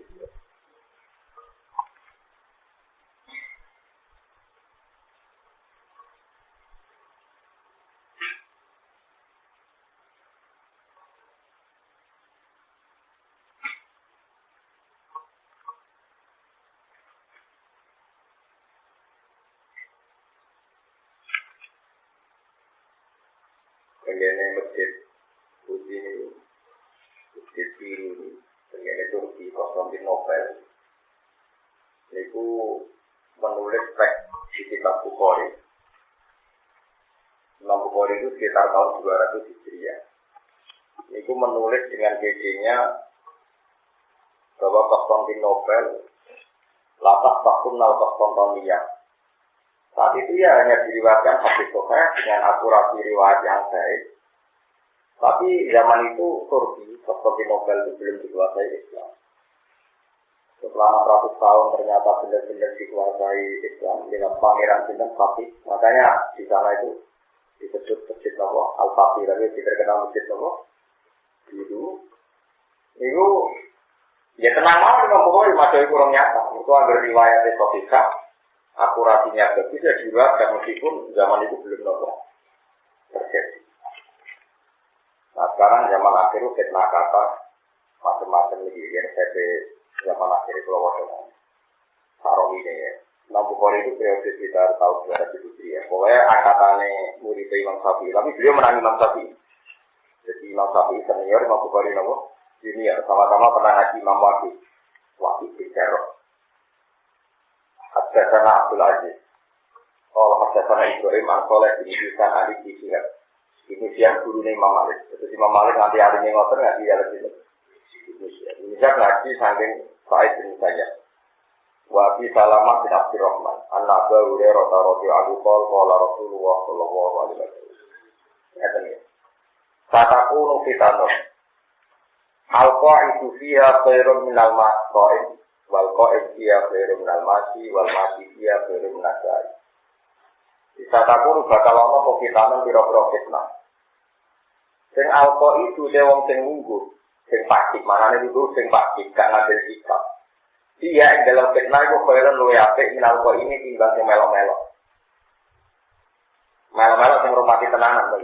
Pengennya masjid putih ini, masjid biru ini, pengennya Turki, Konstantinopel. Itu menulis teks di kitab Bukhari. Imam Bukhari itu sekitar tahun 200 Hijriah. Itu menulis dengan BD-nya bahwa Konstantinopel lapas takunal Konstantiniyah. Saat itu ya hanya diriwayatkan hadis sahih dengan akurasi riwayat yang baik. Tapi zaman itu Turki, Konstantinopel itu belum dikuasai Islam. Setelah 600 tahun ternyata benar-benar dikuasai Islam dengan pangeran Sinten Fatih. Makanya di sana itu disebut masjid Al-Fatih, tapi terkenal masjid Biru. Itu ya tenang banget dengan Bukhari, masih kurang nyata. Itu agar riwayatnya sahih. Akurasinya bagus ya diriwayatkan meskipun zaman itu belum terjadi. Nah sekarang zaman akhir fitnah kata macam-macam lagi yang saya zaman akhir itu lawan Sarawi ini ya. Imam Bukhari itu periode sekitar tahun 200 ya. Pokoknya angkatannya murid Imam Syafi'i, tapi beliau menang Imam Syafi'i. Jadi Imam Syafi'i senior, Imam Bukhari junior, sama-sama pernah ngaji Imam Waqi bicara. Haddatsana Abdul Aziz. Qala haddatsana Ibrahim an Shalih bin Husain Ali bin Syihab. Ini siang gurune Imam Malik. Terus Imam Malik nanti arine ngoten ngaji ya lagi. Ini siap ngaji saking Sa'id bin Musayyab. Wa bi Salamah bin Abdurrahman. An-Nabi Hurairah radhiyallahu anhu qala Rasulullah sallallahu alaihi wasallam. Ngaten ya. Fatakunu fitanun. Al-qa'idu fiha khairun minal maqa'id. Wal qa'id fiha khairun minal masi wal masi fiha khairun minal sa'i. Disataku bakal ana apa fitanan pira-pira fitnah. Sing al-qa'idu te wong sing ngungguh, sing pasti manane itu sing pasti gak ngambil sikap. Dia ing dalam fitnah iku khairun luwe apik minal qa'ini timbang sing melok-melok. Melok-melok sing rumati tenanan to.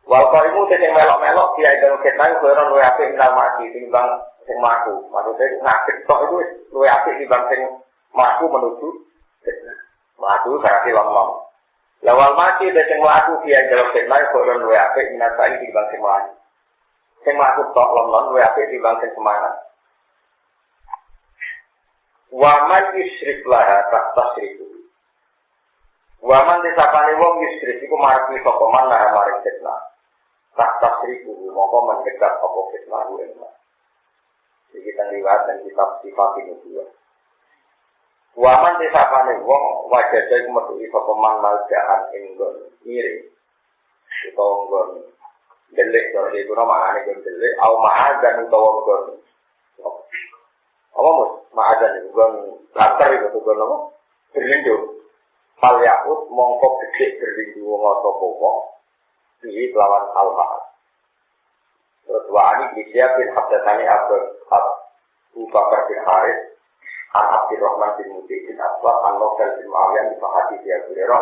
Wal qa'imu sing melok-melok dia ing dalam fitnah iku khairun luwe apik minal masi timbang sing mlaku. Maksudnya ngakit tok itu luwe apik timbang sing mlaku menuju mlaku berarti lomong. Lawal mati sing mlaku dia jaluk fitnah kok ora luwe apik minasai timbang sing mlaku. Sing mlaku tok lomon luwe apik timbang sing semangat. Wa man yusyrik laha tasriku. Wa man disapane wong yusyrik iku marang sapa man laha marang fitnah. Tasriku moko mendekat apa fitnah kuwi. Iki kita liwat dan kitab sifat ini dua. Waman disapane wong wajah iku metu sapa man maljaan ing nggon miri. Utawa nggon delik to iku namane nggon delik au ma'adzan utawa nggon. Apa mus? Ma'adzan iku nggon latar iku nggon apa? Berlindung. Fal yakut mongko gede berlinggu wong sapa wong iki lawan al-ma'ad. Terus wa'ani bisya bin Abdatani Abu Bakar bin Harith Al-Abdirrahman bin Muti bin Aswad Al-Nofel bin Mu'awiyah bin Fahadi bin Al-Qurera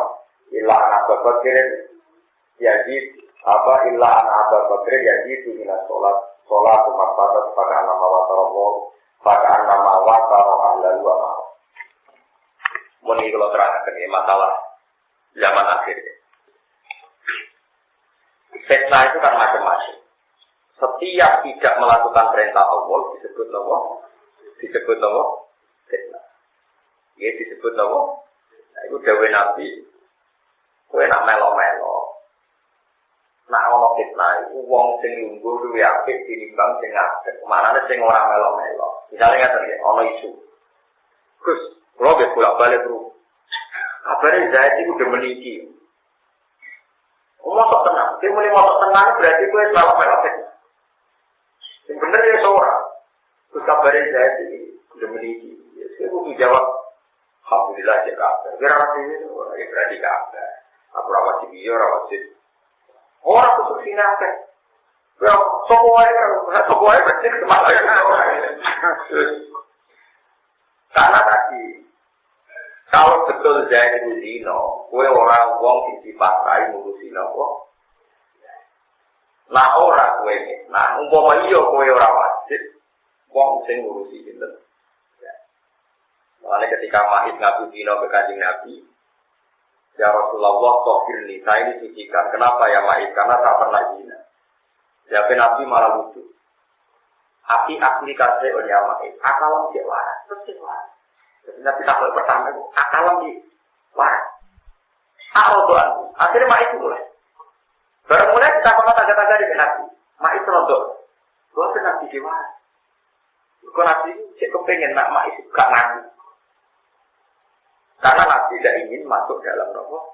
illa anak Abu Bakrin Yazid illa anak Abu Bakrin Yazid min sholat umat pada pada nama watarobol pada nama wataro ahlan wa ma'am. Muni kalau terangkan ini masalah zaman akhir. Fitnah itu kan macam-macam. Setiap tidak melakukan perintah Allah disebut apa? Disebut apa? Fitnah. Ya disebut apa? Nah, itu dawuh Nabi. Kowe nak melo-melo. Nak ana fitnah iku wong sing lungguh luwih apik tinimbang sing apik. Manane sing ora melo-melo. Misale ngaten nggih, ana isu. Gus, kula nggih bolak-balik ru. Kabare Zaid iku udah meniki. Mosok tenang, dia mulai mosok tenang berarti kowe salah melok. Yang bener ya seorang. Terus kabarin saya ini udah meninggi. Ya, saya butuh jawab. Alhamdulillah saya kabar. Kira-kira ini orang yang berani kabar. Aku rawat di video, rawat di. Orang kusuk sini apa? Ya, sokoai berarti kemana? Karena tadi, kalau betul saya itu dino, kue orang wong sisi pasai ngurusin apa? Nah ora kowe iki. Nah umpama iya kowe ora wajib wong sing ngurusi sinten. Ya. Mulane ketika Mahid ngaku dina ke Kanjeng Nabi, ya Rasulullah tohirni, saya ini sucikan. Kenapa ya Mahid? Karena tak pernah zina. Ya Nabi malah lucu. Api aplikasi oleh Mahid. Akalam dia waras, terus waras. Nabi takut pertama itu akalam dia waras. Arodoan. Akhirnya Mahid mulai. Baru mulai kita pernah tanda-tanda di Nabi. Mak itu rontok. Gua pernah di dewa. Gua Nabi itu cek kepengen nak mak itu gak ngaku. Karena Nabi tidak ingin masuk dalam rokok.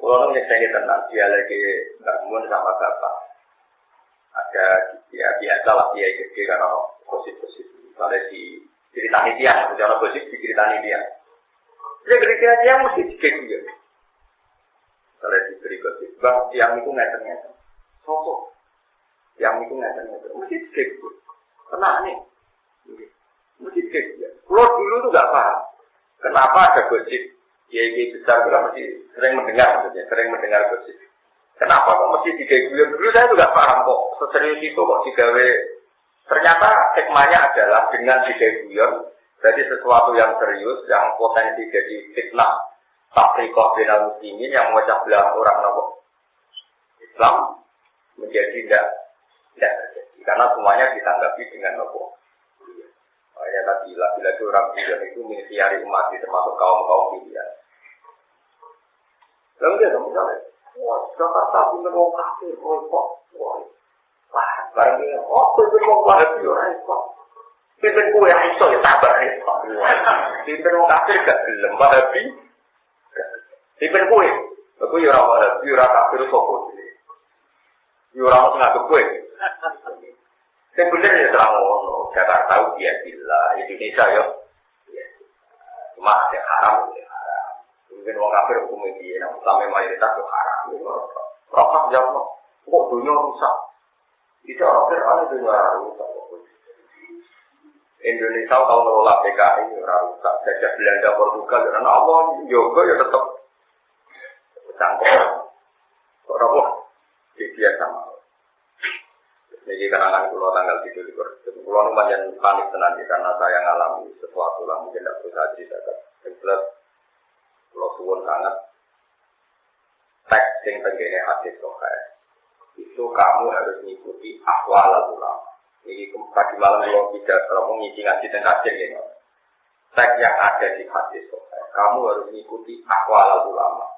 Kalau nyeksengi tentang dia lagi bangun sama bapak. Ada dia biasa lah dia gede karena gosip-gosip. Misalnya diceritani dia, bicara gosip diceritani dia. Dia kira-kira dia mesti dikek juga. Kalau diberi gosip, bang, yang itu ngeten-ngeten. Sosok. Yang itu ngeten-ngeten. Mesti dikek. Kena nih. Mesti dikek. Kalau dulu itu gak paham. Kenapa ada gosip? Kiai besar juga mesti sering mendengar maksudnya. Sering mendengar gosip. Kenapa kok mesti dikek? Dulu saya juga paham kok. Seserius itu kok digawe. Ternyata hikmahnya adalah dengan dikek. Jadi sesuatu yang serius, yang potensi jadi fitnah. Tafriqah binal muslimin yang memecah belah orang nopo Islam menjadi tidak terjadi karena semuanya ditanggapi dengan nopo. Makanya tadi lagi orang pilihan itu mengisiari umat termasuk kaum pilihan. Lalu dia misalnya, wah Jakarta punya orang kafir, kok, wah barang ini, betul orang kafir, repot. Pimpin kue iso ya sabar repot. Pimpin orang kafir gak gelem, wahabi. Pimpin kue, aku yura wahabi, yura kafir sopot. Yura ngadu kue. Yang benar ya terang ngono, Jakarta dia gila, Indonesia ya. Cuma ada haram, mungkin orang kafir hukum ini, yang utama mayoritas itu haram. Rokok jauh, kok dunia rusak. Itu orang kafir ada dunia rusak. Indonesia kalau ngelola PKI rusak, jajah Belanda, Portugal, karena Allah yoga ya tetap cangkok. Rokok dia sama. Jadi kenangan pulau tanggal 7 pulau lumayan panik tenang karena saya ngalami sesuatu lah mungkin tidak bisa ceritakan. Yang jelas pulau suwun sangat teks yang tenggine hadis sokai itu kamu harus mengikuti ahwal ulama. Ini pagi malam kalau tidak kalau mengisi ngaji tentang hadis ini teks yang ada di hadis sokai kamu harus mengikuti ahwal ulama.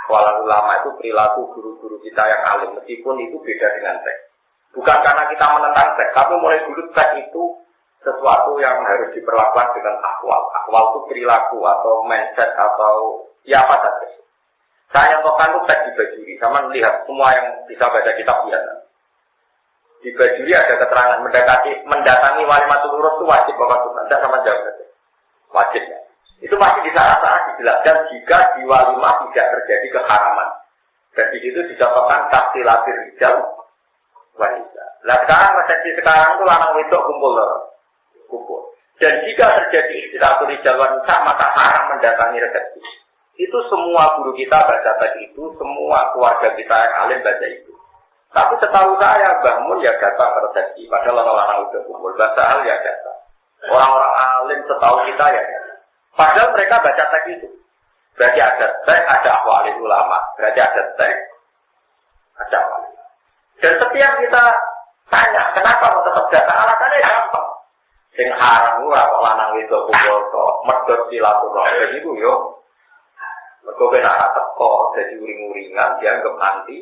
Ahwal ulama itu perilaku guru-guru kita yang alim meskipun itu beda dengan teks. Bukan karena kita menentang seks, tapi mulai dulu seks itu sesuatu yang harus diperlakukan dengan akwal. Akwal itu perilaku atau mindset atau ya apa saja. Saya contohkan itu seks di Bajuri. Sama melihat semua yang bisa baca kitab biasa. Di Bajuri ada keterangan mendatangi wali matul urus itu wajib bapak sunnah. Tidak sama jauh saja. Wajib ya. Itu Itu masih di sana-sana dijelaskan jika di walimah tidak terjadi keharaman. Dan di situ dicontohkan tahsilatir rijal wanita. Nah sekarang resepsi sekarang itu lanang wedok kumpul. Dan jika terjadi tahsilatir rijal wanita maka haram mendatangi resepsi. Itu semua guru kita baca tadi itu, semua keluarga kita yang alim baca itu. Tapi setahu saya Mbah Mun ya datang ke resepsi, padahal orang-orang udah kumpul. Baca hal ya datang. Orang-orang alim setahu kita ya datang. Padahal mereka baca teks itu. Berarti ada teks, ada ahwalil ulama. Berarti ada teks, ada ahwalil. Dan setiap kita tanya, kenapa mau tetap datang? Alasannya gampang. Sing haram ora kok lanang wedok kumpul kok medhot silaturahmi itu yo. Mergo kena teko dadi uring-uringan dianggap anti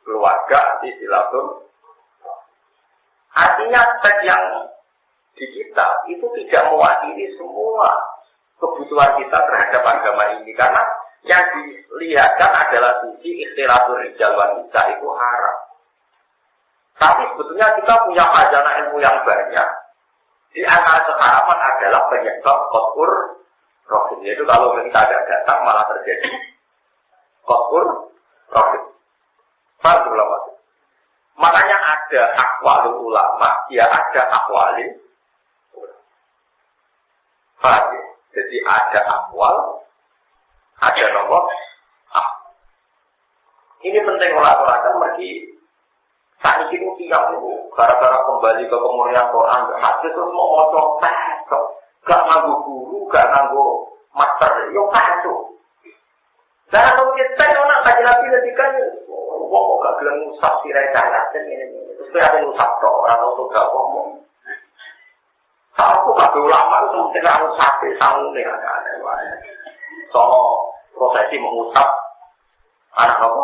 keluarga di silaturahmi. Artinya teks yang di kita itu tidak mewakili semua kebutuhan kita terhadap agama ini karena yang dilihatkan adalah sisi ikhtilatur rijal wanita itu haram. Tapi sebetulnya kita punya khazanah ilmu yang banyak. Di antara keharaman adalah penyebab kotur rohim. Yaitu kalau kita ada datang malah terjadi kotur rohim. Makanya ada akwalul ulama, ya ada akwalil. Paham ya? Jadi ada akwal, ada nomor. Ini penting orang-orang pergi. Saat ini tiang itu gara-gara kembali ke kemurnian Quran, hadis terus mau ngocok, gak nganggu guru, gak nganggu master, yo kacau. Dan kalau kita nak kaji nabi kan, wah kok gak bilang usap sirai cacat ini, terus kita ada usap toh, atau tuh gak ngomong. Aku gak ulama itu mungkin aku sampai sanggup nih ada. Soal prosesi mengusap anak apa?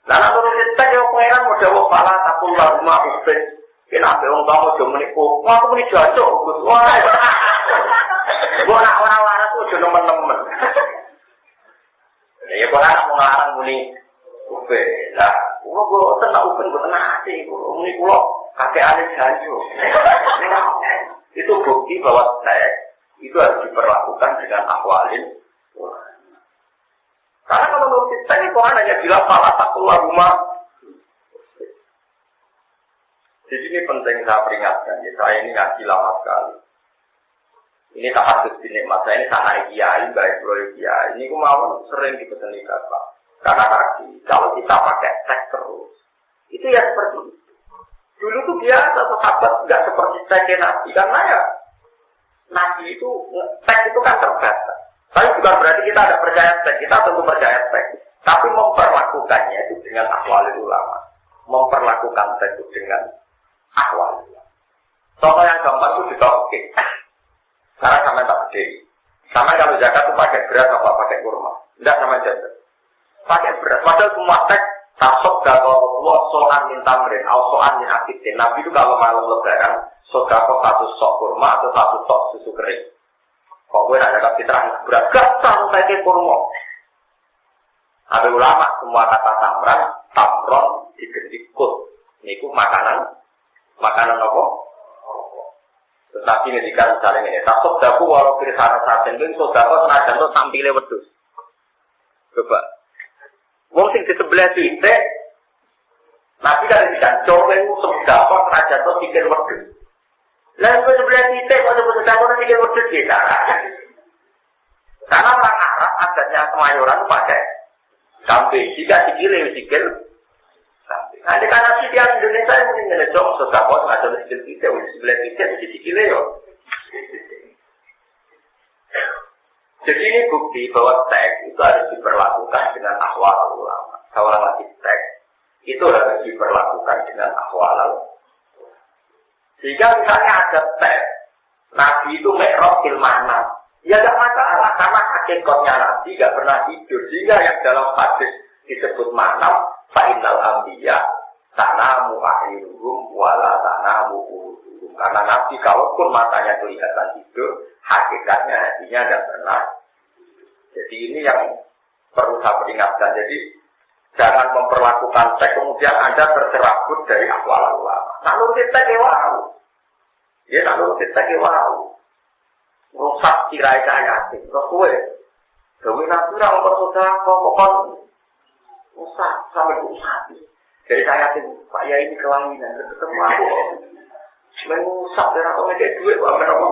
Lalu turun kita yang pengeran modal wafala takul rumah ubed. Kenapa orang kamu jauh menipu? Wah aku menipu jauh. Wah, gua nak orang waras tuh jodoh teman-teman. Ya gua nak mau ngelarang muni ubed. Lah, gua tenang ubed, gua tenang hati. Gua muni pulau kakek alis jauh. Itu bukti bahwa seks itu harus diperlakukan dengan akwalin. Karena kalau menurut kita ini Quran hanya bilang salah satu rumah. Jadi ini penting saya peringatkan. Saya ini ngaji lama sekali. Ini tak harus dinikmat. Saya ini sangat kiai, baik proyek kiai. Ini aku mau sering dipetani Bapak. Karena tadi kalau kita pakai teks terus, itu ya seperti itu. Dulu tuh biasa sahabat nggak seperti teks Nabi karena ya Nabi itu teks itu kan terbatas. Tapi bukan berarti kita tidak percaya teks, kita tentu percaya teks. Tapi memperlakukannya itu dengan akwalil ulama. Memperlakukan teks itu dengan akwalil ulama. Contoh yang gampang itu juga oke. Karena sama tak berdiri. Sama kalau zakat itu pakai beras apa pakai kurma. Tidak sama zakat. Pakai beras. Padahal semua teks tasok kalau Allah soan min tamrin, atau soan min akidin. Nabi itu kalau malam lebaran, sodako satu sok kurma atau satu sok susu kering. Kok gue ada kapitra berat, gak sampai ke kurma. Ada ulama semua kata tamron diganti kut. Ini makanan apa? Tetapi ketika misalnya ini, tak sodaku walau kirisana sajen itu sodako senajan itu sampilnya wedus. Coba. Wong sing di sebelah titik, Nabi kan dicancol itu sodako senajan itu pikir wedus. Lalu sebelah titik, kalau sodako itu pikir wedus kita. Karena orang Arab adatnya kemayoran pakai kambing. Jika sikil kambing. Nanti karena setiap Indonesia yang mungkin ngelecok sodako senajan itu sikil titik, sebelah titik di sikilnya yo. Jadi ini bukti bahwa teks itu harus diperlakukan dengan akwal ulama. Kalau lagi teks itu harus diperlakukan dengan akwal. Jika misalnya ada teks, Nabi itu mi'raj fil manam, ya tidak masalah karena hakikatnya Nabi tidak pernah tidur. Sehingga yang dalam hadis disebut manam, fa'innal anbiya tanamu a'iruhum wala tanamu uruhum. Karena Nabi kalaupun matanya kelihatan tidur, hakikatnya hatinya tidak pernah. Jadi ini yang perlu saya peringatkan. Jadi jangan memperlakukan teks kemudian Anda tercerabut dari akwal ulama. Lalu kita kewau. Ya lalu kita kewau. rusak tirai saya yakin. Terus gue, gue nanti orang bersaudara kok rusak sampai rusak. Jadi saya yakin Pak Yai ini kelainan ketemu aku. Merusak darah orang kayak duit apa?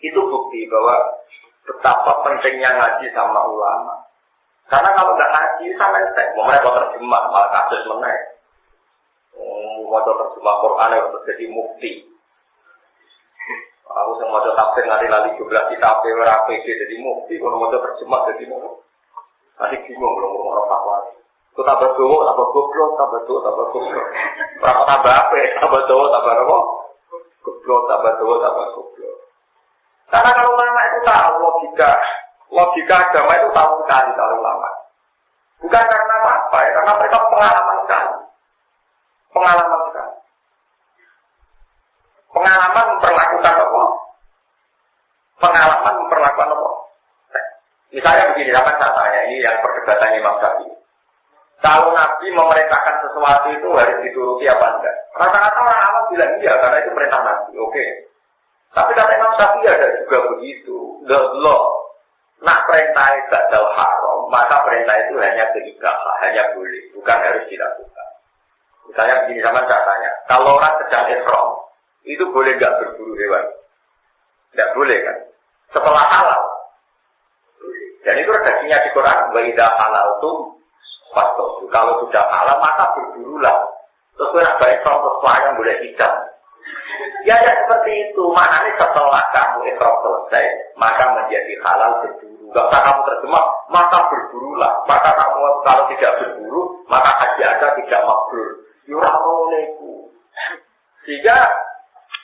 Itu bukti bahwa betapa pentingnya ngaji sama ulama. Karena kalau nggak ngaji sama entek, mau mereka terjemah malah kasus menaik. Mau terjemah Quran itu jadi mufti. Aku sama mau tafsir ngali jumlah kitab PWRPG jadi mufti. Kalau mau terjemah jadi mufti. Nanti bingung belum ngomong fatwa. Itu tambah doa, tambah goblok, tambah doa, tambah goblok. Berapa tambah apa? Tambah doa, tambah apa? Goblok, tambah doa, tambah goblok. Karena kalau ulama itu tahu logika agama itu tahu sekali kalau ulama. Bukan karena apa ya, karena mereka pengalaman sekali. Pengalaman memperlakukan apa? Misalnya begini, saya tanya, ini yang perdebatan Imam Syafi'i. Kalau Nabi memerintahkan sesuatu itu harus dituruti apa enggak? Rata-rata orang awam bilang iya, karena itu perintah Nabi. Oke. Tapi kata Imam Syafi'i ada juga begitu. Nak perintah badal haram, maka perintah itu hanya keibahah, hanya boleh, bukan harus dilakukan. Misalnya begini sama saya tanya, kalau orang sedang ihram, itu boleh enggak berburu hewan? Enggak boleh kan? Setelah halal. Dan itu redaksinya di Quran, wa idza halaltum fastosu. Kalau sudah halal maka berburulah. Terus nak baik yang boleh tidak. Ya seperti itu. Maknanya setelah kamu ihram selesai, maka menjadi halal berburu. Gak usah kamu terjemah, maka berburulah. Maka kamu kalau tidak berburu, maka haji Anda tidak mabrur. Yuramoleku. Sehingga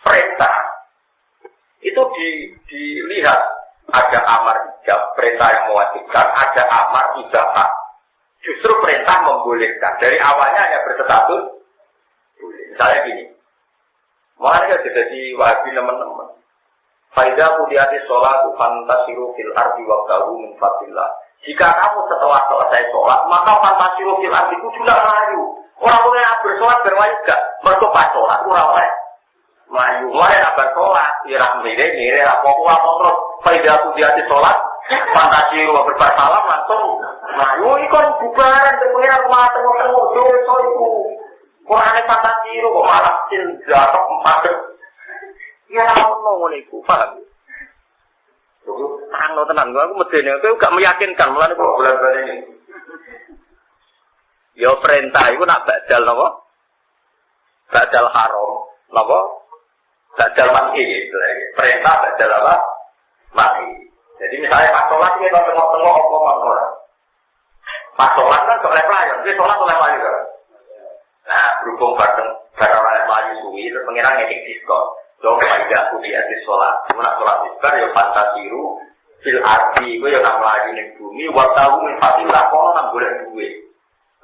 perintah itu dilihat. Ada amar ijab, perintah yang mewajibkan, ada amar ibahah. Justru perintah membolehkan. Dari awalnya hanya berstatus boleh. Misalnya gini, makanya jadi wahabi teman-teman. Faidah kudiati sholat fantasiru fil ardi wabtahu min fadillah. Jika kamu setelah selesai sholat, maka fantasiru fil ardi itu sudah melayu. Orang-orang yang bersolat berwajib gak? Mereka pas sholat, orang-orang melayu. Mulai abar sholat, irah mirip, apa-apa terus. Faidah kudiati sholat, fantasiru bersalam langsung melayu. Ini kan bubaran, pengiran rumah tengok-tengok, dosa itu. Kurangnya fantasiru, kok malah jatuh empat. Ya ngomong niku, paham? Tangno tenan, aku medene kowe gak meyakinkan, mulane kok bulan-bulan ini. Ya perintah iku nak badal napa? Badal haram, napa? Badal mati gitu. Perintah badal apa? Mati. Jadi misalnya pas sholat kita tengok-tengok apa ora. Pas sholat kan oleh pelayan, dia sholat oleh pelayan kan. Nah, berhubung bareng oleh pelayan suwi, terus pengiran ngedek diskon. Coba tidak kuliah di sholat, cuma sholat isbar ya fantasiru fil arti, gue yang lagi di bumi, waktu minfatilah kau nang boleh duit.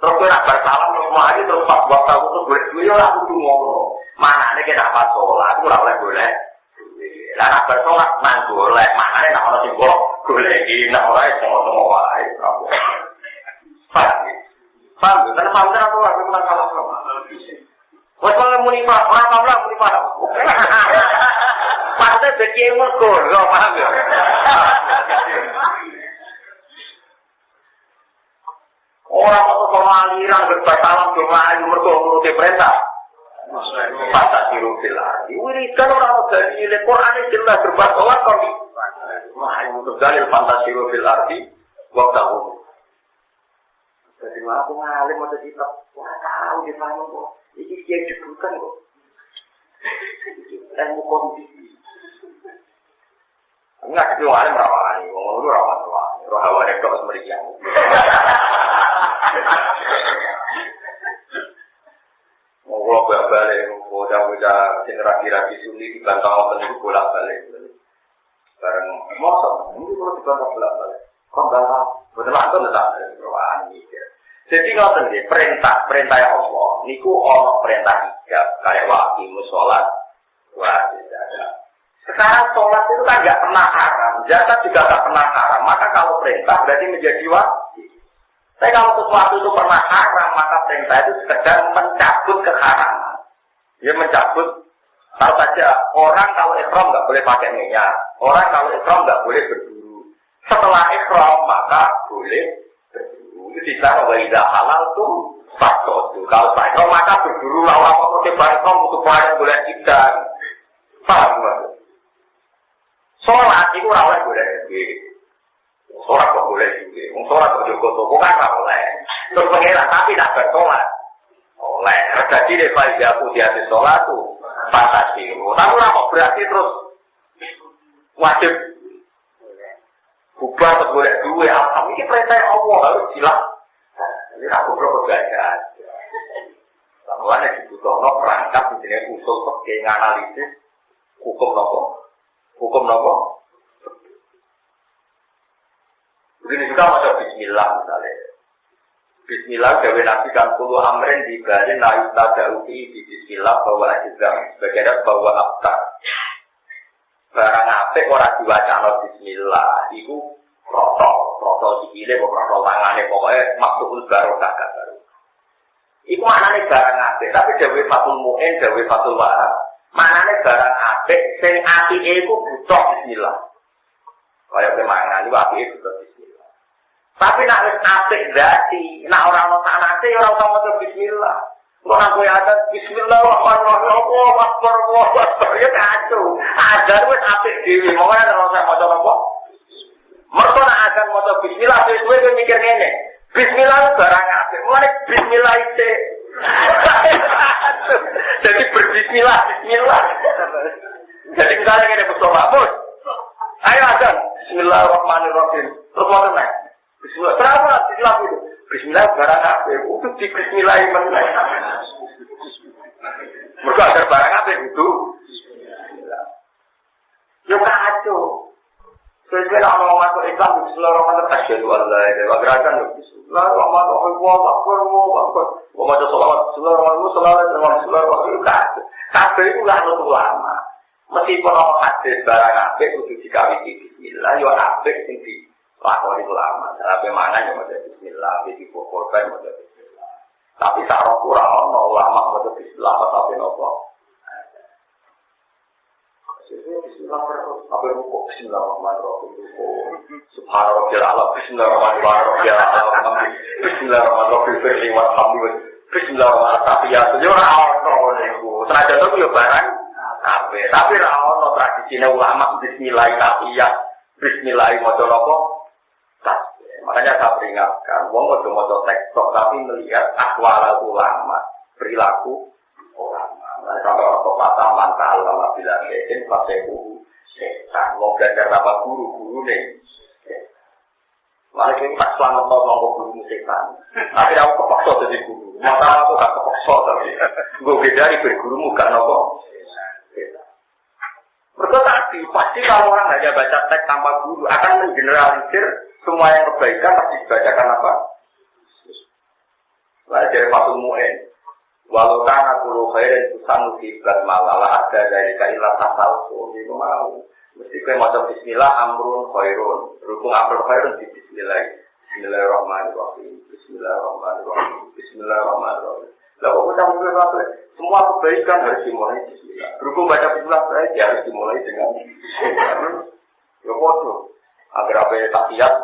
Terus gue nak bersalam terus mau aja terus pas waktu terus boleh duit, ya aku tuh ngomong, mana nih kita pas sholat, gue boleh. Lah nak bersolat nang boleh, mana nih nak orang simbol boleh ini, nak orang semua wae, aku. Paham, karena paham kan aku bukan salah sama. Wes malah muni Pak, ora paham muni Pak. Pasti dadi mergo, lho paham ya. Ora kok sono aliran berbasalam cuma ayu mergo nuruti perintah. Fata siru fillah. Wiridan ora dari Al-Qur'an jelas berbasalam kok. Wah, itu dalil fantasi fil ardi waqtahu. Jadi aku ngalim mau cerita, wah tahu di sana kok. Ini dia jebutan kok. Ilmu kondisi. Enggak itu ngalim rawani, ngomong lu rawat rawani. Rohawane kok semeriang. Mau balik, bocah-bocah sing rapi-rapi sunni dibantah ngoten niku bolak-balik. Bareng mosok, ini perlu dibantah bolak-balik. Kok bantah? Betul anton tak rawani. Jadi ngoten nggih, perintah Allah niku ana perintah hijab kayak waqimus sholat wajib zakat. Sekarang sholat itu kan enggak pernah haram, zakat juga enggak pernah haram. Maka kalau perintah berarti menjadi wajib. Tapi kalau sesuatu itu pernah haram, maka perintah itu sekedar mencabut keharaman. Dia mencabut Tahu saja, orang kalau ihram nggak boleh pakai minyak, orang kalau ihram nggak boleh berburu. Setelah ihram maka boleh berburu. Itu disebut waidah halal tuh faktor. Kalau tak ihram maka berburu lawan apa coba ihram untuk barang boleh tidak. Paham nggak? Sholat itu rawat boleh juga. Sholat kok boleh juga. Sholat kok juga toko kan boleh. Terus pengeran tapi tak bersolat. Oleh. Jadi daripada aku di hati sholat tuh fantasi. Tapi kok berarti terus wajib bubar atau boleh dua. Alhamdulillah ini perintah Allah harus jelas. Jadi aku perlu belajar. Lalu dibutuhkan perangkat di sini usul sebagai analisis hukum nopo. Begini juga macam Bismillah misalnya. Bismillah gawe nabi kan kulo amren di badan layu tadauti di Bismillah bahwa ajizam sebagai bahwa abtar. Barang apik ora diwacana Bismillah iku protol sikile kok protol tangane pokoke maksudul barokah baru. Iku maknane barang apik tapi dewe fatul muin dewe fatul wahab. Maknane barang apik sing atike iku butuh Bismillah. Kaya kemangan iku apike butuh Bismillah. Tapi nek wis apik dadi, nek ora ono sanate ora usah maca Bismillah. Kok aku ya ada Bismillahirrahmanirrahim. Allahu Akbar, Allahu Akbar. Ya kacau. Ajar wis apik dhewe, monggo ora usah maca napa. Mergo nek akan maca Bismillah sesuai kowe mikir ngene. Bismillah barang apik. Mulane Bismillah itu. Jadi berbismillah, bismillah. Jadi misalnya ngene Pak Mahmud. Ayo azan. Bismillahirrahmanirrahim. Terus mau naik. Bismillah. Berapa bismillah itu? Bismillah barang apik. Untuk di bismillah meneh. Mergo agar barang apik itu. Bismillah. Yo kacau. Sesuai nak mau masuk Islam, Bismillahirrahmanirrahim. Asyhadu an la ilaha illallah. Gerakan Bismillahirrahmanirrahim. Allahu Akbar, Allahu Akbar. Wa maca selawat, Bismillahirrahmanirrahim. Kabeh iku lah ulama. Meskipun ana hadis barang apik kudu dikawiti Bismillah, yo apik sing dilakoni ulama. Tapi mangan yo maca Bismillah, iki korban maca Bismillah. Tapi sak ora ana ulama maca Bismillah tapi napa. Bismillahirrahmanirrahim. Subhanallah, Bismillahirrahmanirrahim. Bismillahirrahmanirrahim. Bismillahirrahmanirrahim. Yo ora ono niku. Senajan itu yo barang kabeh, tapi ora ono tradisine ulama bismillah tahiyat. Bismillah maca napa? Makanya saya peringatkan, wong ojo maca teks tapi melihat ahwal ulama, perilaku ulama. Sampai orang pepatah mantal lama bila yakin paseku setan mau belajar apa guru nih malah ini tak selamat tau mau guru setan tapi aku kepaksa jadi guru maka aku gak kepaksa tapi gue beda dari bergurumu gak nopo betul tadi pasti kalau orang hanya baca teks tanpa guru akan menggeneralisir semua yang kebaikan pasti dibacakan apa belajar fatul mu'in walau kana kulo khairan tusanu hibbat malala ada dari kailah tasawuf itu mau mesti kowe maca bismillah amrun khairun rukun amrun khairun di bismillahirrahmanirrahim bismillahirrahmanirrahim lalu kita mulai apa semua kebaikan harus dimulai bismillah rukun baca bismillah baik ya harus dimulai dengan ya bodoh agar apa tahiyat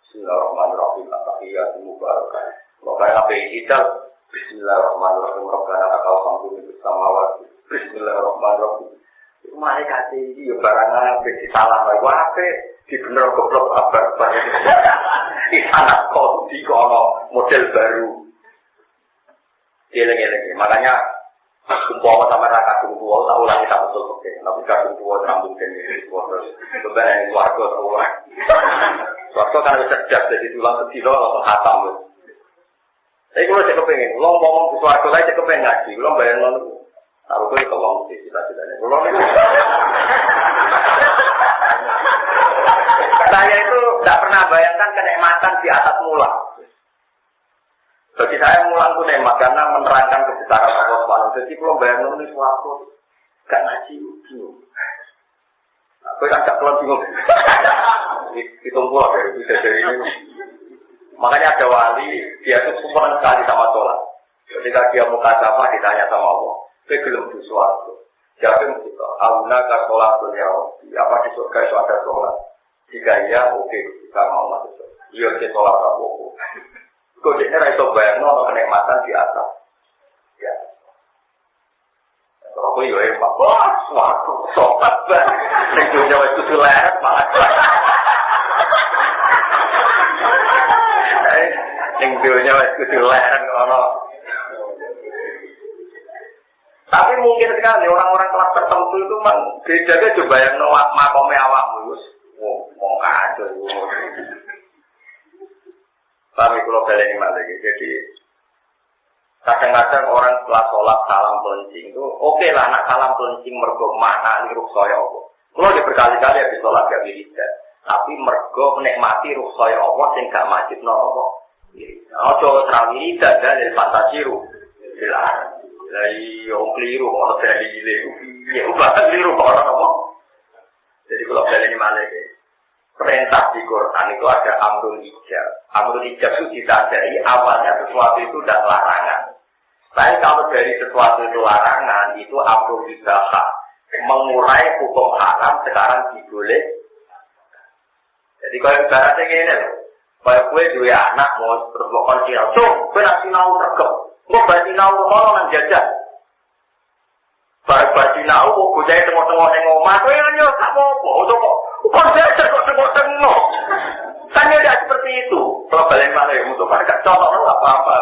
bismillahirrahmanirrahim tahiyat mubarakah makanya apa kita Bismillahirrahmanirrahim. Rabbana lakal hamdu fis samawati. Bismillahirrahmanirrahim. Iku malaikat iki yo barang apik disalah wae apik dibener goblok abar-abar. Di sana kok di kono model baru. Eleng-eleng. Makanya umpama sama ra kadung tuwa tak ulangi tak betul oke. Tapi kadung tuwa rambung kene terus beberapa warga ora. Waktu kan wis cerdas jadi tulang sedina atau khatam. Saya kalau cek kepengen, kalau ngomong sesuatu lain cek kepengen ngaji, kalau bayang ngono, taruh gue ke uang mesti cita-citanya. Kalau itu, saya itu tidak pernah bayangkan kenikmatan di atas mula. Bagi saya mulang itu nikmat karena menerangkan kebesaran Allah Subhanahu. Jadi kalau bayang ngono sesuatu, gak ngaji bingung. Aku kan gak keluar bingung. Hitung pula dari ini. Makanya ada wali, dia itu sempurna sekali sama sholat. Ketika dia muka sama, ditanya sama Allah, dia belum sesuatu. Jawabnya mesti Auna kasolah dunia. Apa di surga itu ada sholat? Jika iya, oke, kita mau masuk surga. Iya, kita sholat apa? Kok dia rasa bayang kenikmatan di atas. Ya. Kalau aku ya Pak, wah, suatu sholat banget. Yang dunia itu sulit malah. Yang dunia itu sulit kalau. Tapi mungkin sekali orang-orang kelas tertentu itu memang beda coba yang makomnya awakmu itu, mau kacau. Tapi kalau balik ini malah jadi kadang-kadang orang setelah sholat salam pelencing itu oke lah nak salam pelencing mergo mana nih rukhsah Allah. Kalau dia berkali-kali habis sholat gak wiridan, tapi mergo menikmati rukhsah Allah sing gak wajib nopo. Ojo terawiri dan fantasiru dilarang. Lai keliru kalau dari keliru, ya bahkan keliru orang apa? Jadi kalau balik ini malah perintah di Quran itu ada amrul ijab. Amrul ijab itu ditandai awalnya sesuatu itu tidak larangan. Tapi kalau dari sesuatu itu larangan, itu amrul ibahah. Mengurai hukum haram sekarang diboleh. Jadi kalau ibaratnya gini loh, kalau gue dua anak mau terus mau konsil, tuh gue nasi nau tergep, gue bagi nau kalau nang jajan. Bagi nau, gue jadi tengok-tengok ngomong, gue nanya tak mau, tuh kok dia tengok-tengok. Kan tidak seperti itu. Kalau balik mana ya, untuk mereka contoh apa-apa.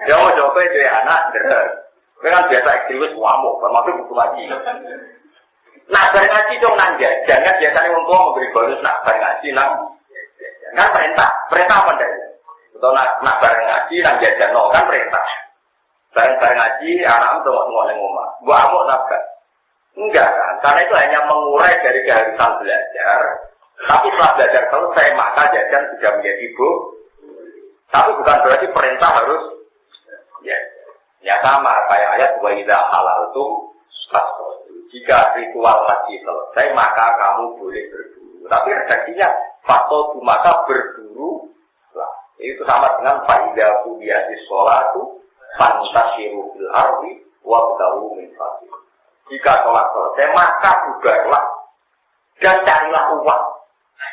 Ya mau coba itu ya anak, gue kan biasa ekstremis wamuk, termasuk buku ngaji. Nah, bareng ngaji dong nanya, jangan biasanya orang tua memberi bonus, nah bareng ngaji, kan perintah apa dari? Betul, nak bareng ngaji, nang jajan, kan perintah. Bareng ngaji, anak tengok-tengok yang ngomong, gue amuk nafkah. Enggak kan, karena itu hanya mengurai dari keharusan belajar. Tapi setelah belajar selesai, maka jajan sudah menjadi ibu. Tapi bukan berarti perintah harus ya sama kayak ayat wa idza halaltum fasqud. Jika ritual haji selesai, maka kamu boleh berburu. Tapi redaksinya fasqud maka berburu. Lah, itu sama dengan fa idza qudiyatish sholatu fantashiru fil ardi wabtaghu min fadlillah. Jika sholat selesai, maka bubarlah dan carilah uang.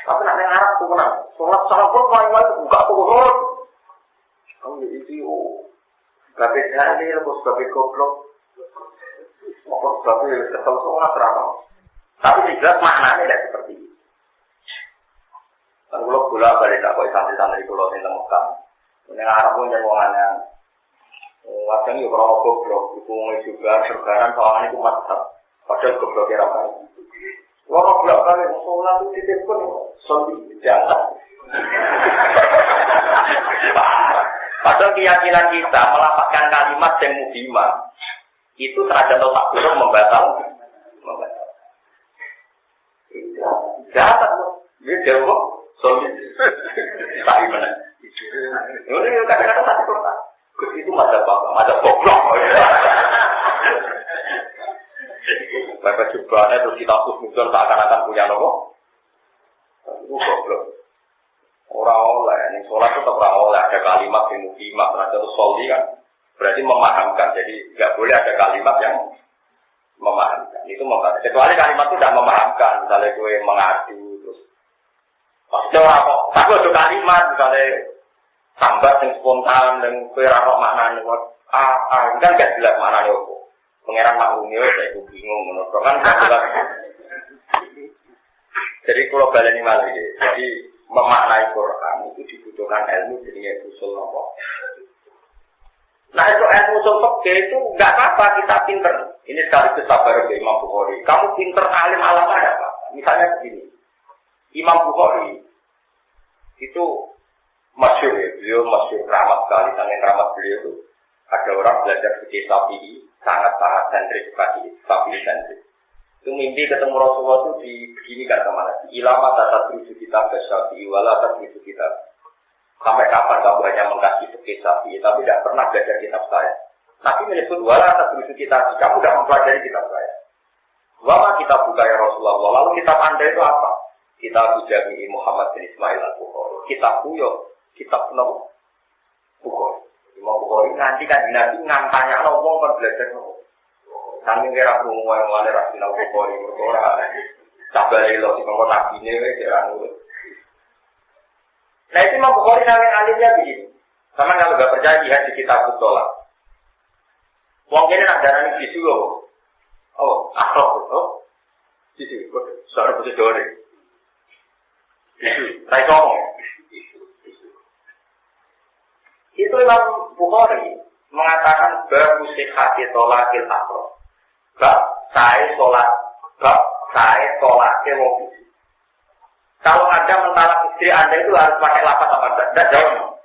Tapi nak yang Arab tuh menang. Sholat pun main-main buka turun. Kamu jadi itu, babi dalil, babi goblok, babi kesel sholat terang. Tapi jelas maknanya tidak seperti itu. Dan kalau bola balik tak kau santri-santri kalau tentang Mekah, yang Arab pun jangan wajahnya juga orang goblok, hubungan juga serbanan soalnya itu mantap. Padahal goblok kira apa? Orang goblok kali sholat itu tidak pun sedih jangan. Padahal keyakinan kita melafazkan kalimat yang mudimah itu terhadap otak buruk membatalkan. Jangan, dia jawab solid. Tak gimana? Ini kadang-kadang tak diperlukan. Itu masa goblok. Bapak jubahnya terus kita muncul seakan-akan punya nopo. Itu goblok. Orang oleh, ini sholat tetap orang oleh ada kalimat yang mukimah, terhadap sholli kan. Berarti memahamkan, jadi nggak boleh ada kalimat yang memahamkan. Itu memahamkan. Kecuali kalimat itu tidak memahamkan, misalnya gue mengadu terus. Maksudnya orang kok, tapi ada kalimat misalnya tambah yang spontan dan gue rarok maknanya. Kan nggak jelas maknanya apa. Pengeran maklumnya, saya bingung menurut kan nggak jelas. Jadi kalau balik ini malah jadi memaknai Quran itu dibutuhkan ilmu jadinya usul nopo. Nah itu ilmu usul fikih itu nggak apa-apa kita pinter. Ini sekaligus sabar ke Imam Bukhari. Kamu pinter alim alam ada apa? Misalnya begini, Imam Bukhari itu masyhur ya, beliau masyhur ramah sekali. Saking ramah beliau itu ada orang belajar fikih Syafi'i sangat-sangat sentris Syafi'i sentris. Itu mimpi ketemu Rasulullah itu beginikan sama Nabi. Ilama tata tujuh kita ke Syafi'i, wala tata tujuh kita. Sampai kapan kamu hanya mengkaji fikih Syafi'i, tapi tidak pernah belajar kitab saya. Nabi menyebut wala tata tujuh kita, kamu tidak mempelajari kitab saya. Wama kita buka ya Rasulullah. Lalu kitab Anda itu apa? Kitab Jami'i Muhammad bin Ismail al-Bukhari. Kitab Buyo, kitab Nabi Bukhari. Imam Bukhari nanti kan Nabi ngantanya ngomong kan belajar. Saking kira krungu yang ngene ra sinau Bukhari ora. Sabare lo sing kok tabine wis ora nurut. Nah itu Imam Bukhari saking alimnya begini. Sama kalau nggak percaya lihat di kitab Tolak. Wong kene nak darani bisu loh. Oh, akhlak oh. Bisu kok soal bisu dore. Bisu, rai ngomong. Itu Imam Bukhari mengatakan bagus hati tolakil akhlak. Bab saya tolaknya wong bisu. Kalau Anda mentalak istri Anda itu harus pakai lafaz apa? Tidak jauh.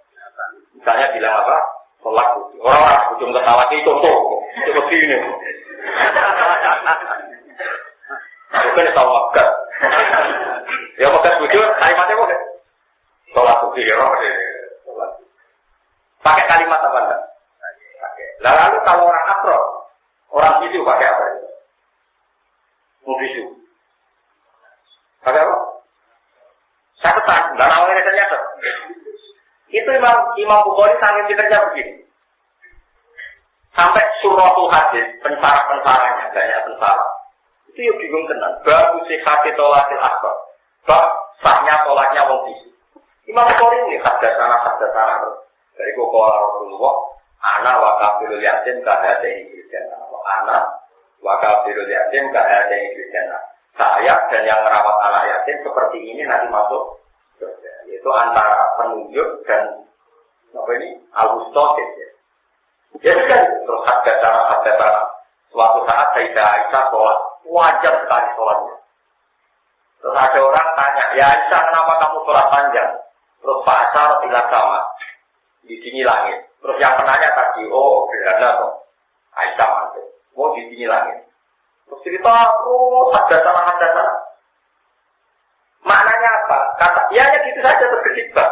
Misalnya bilang apa? Tolak. Orang ujung ketawa itu contoh. Seperti ini. Bukan tahu makan. Ya makan bujur. Kalimatnya apa? Tolak bukti. Pakai kalimat apa Anda? Lalu kalau orang akro, orang bisu pakai apa? Bisu. Pakai apa? Catatan, dan awalnya ternyata. Itu Imam Bukhari sangat dikerja begini. Sampai suratul hadis, pensara-pensaranya, banyak pensara. Itu yang bingung tenang. Bagus sih hati tolakil akbar. Bab sahnya tolaknya wong bisu. Imam Bukhari ini hadasana. Dari kokola Rasulullah, ana wa kafirul yatim kahadai Kristana. Ana wa kafirul yatim kahadai Kristana. Saya dan yang merawat anak yatim seperti ini nanti masuk surga. Yaitu antara penunjuk dan apa ini al-wustotin. Jadi kan terus hadasana. Suatu saat Sayyidah Aisyah sholat, wajar sekali sholatnya. Terus ada orang tanya, ya Aisyah kenapa kamu sholat panjang? Terus Pak Asyar bilang sama. Di sini langit. Terus yang penanya tadi, oh berada toh. Aisyah mantu. Oh di sini langit. Terus cerita, oh ada sana. Maknanya apa? Kata, ya gitu saja terkejibak.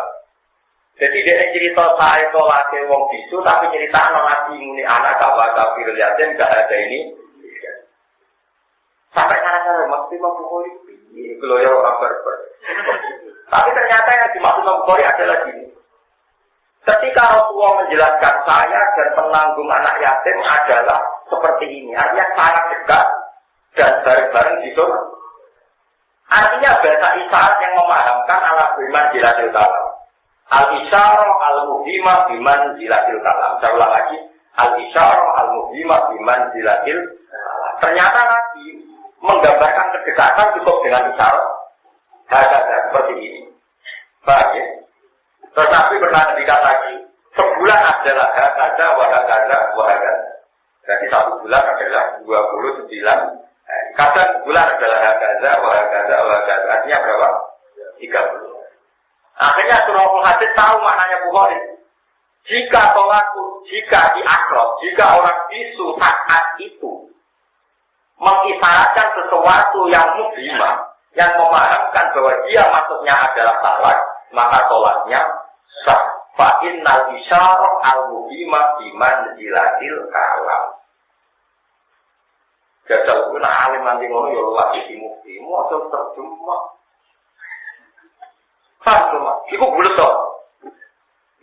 Jadi dia cerita saya tolak wong bisu, tapi cerita nabi muni anak kawa kafirul yatim gak ada ini. Sampai sana maksudnya Bukhari, kalau ya orang berber. Tapi ternyata yang dimaksud Bukhari adalah gini. Ketika Rasulullah menjelaskan saya dan penanggung anak yatim adalah seperti ini, artinya sangat dekat dan bareng-bareng di surga. Artinya bahasa isyarat yang memahamkan ala biman jilatil kalam. Al-isyarah al-muhimah biman jilatil kalam. Saya ulang lagi, al-isyarah al-muhimah biman jilatil kalam. Ternyata Nabi menggambarkan kedekatan cukup dengan isyarat. Hal-hal seperti ini. Baik ya? Terus Nabi pernah ngendikan lagi, sebulan adalah hakaza, wahakaza. Jadi satu bulan adalah 29. Kadang bulan adalah hakaza, wahakaza. Artinya berapa? 30. Akhirnya Surahul Hadis tahu maknanya Bukhari. Jika di akrab, jika orang bisu saat itu mengisyaratkan sesuatu yang muslimah, yang memahamkan bahwa dia maksudnya adalah salah, maka sholatnya sah. Fa'innal isyarah al-muhimah biman jilatil kalam. Jajal pun alim nanti ngono ya lagi di mufti atau terjemah. Terjemah, itu bulat toh.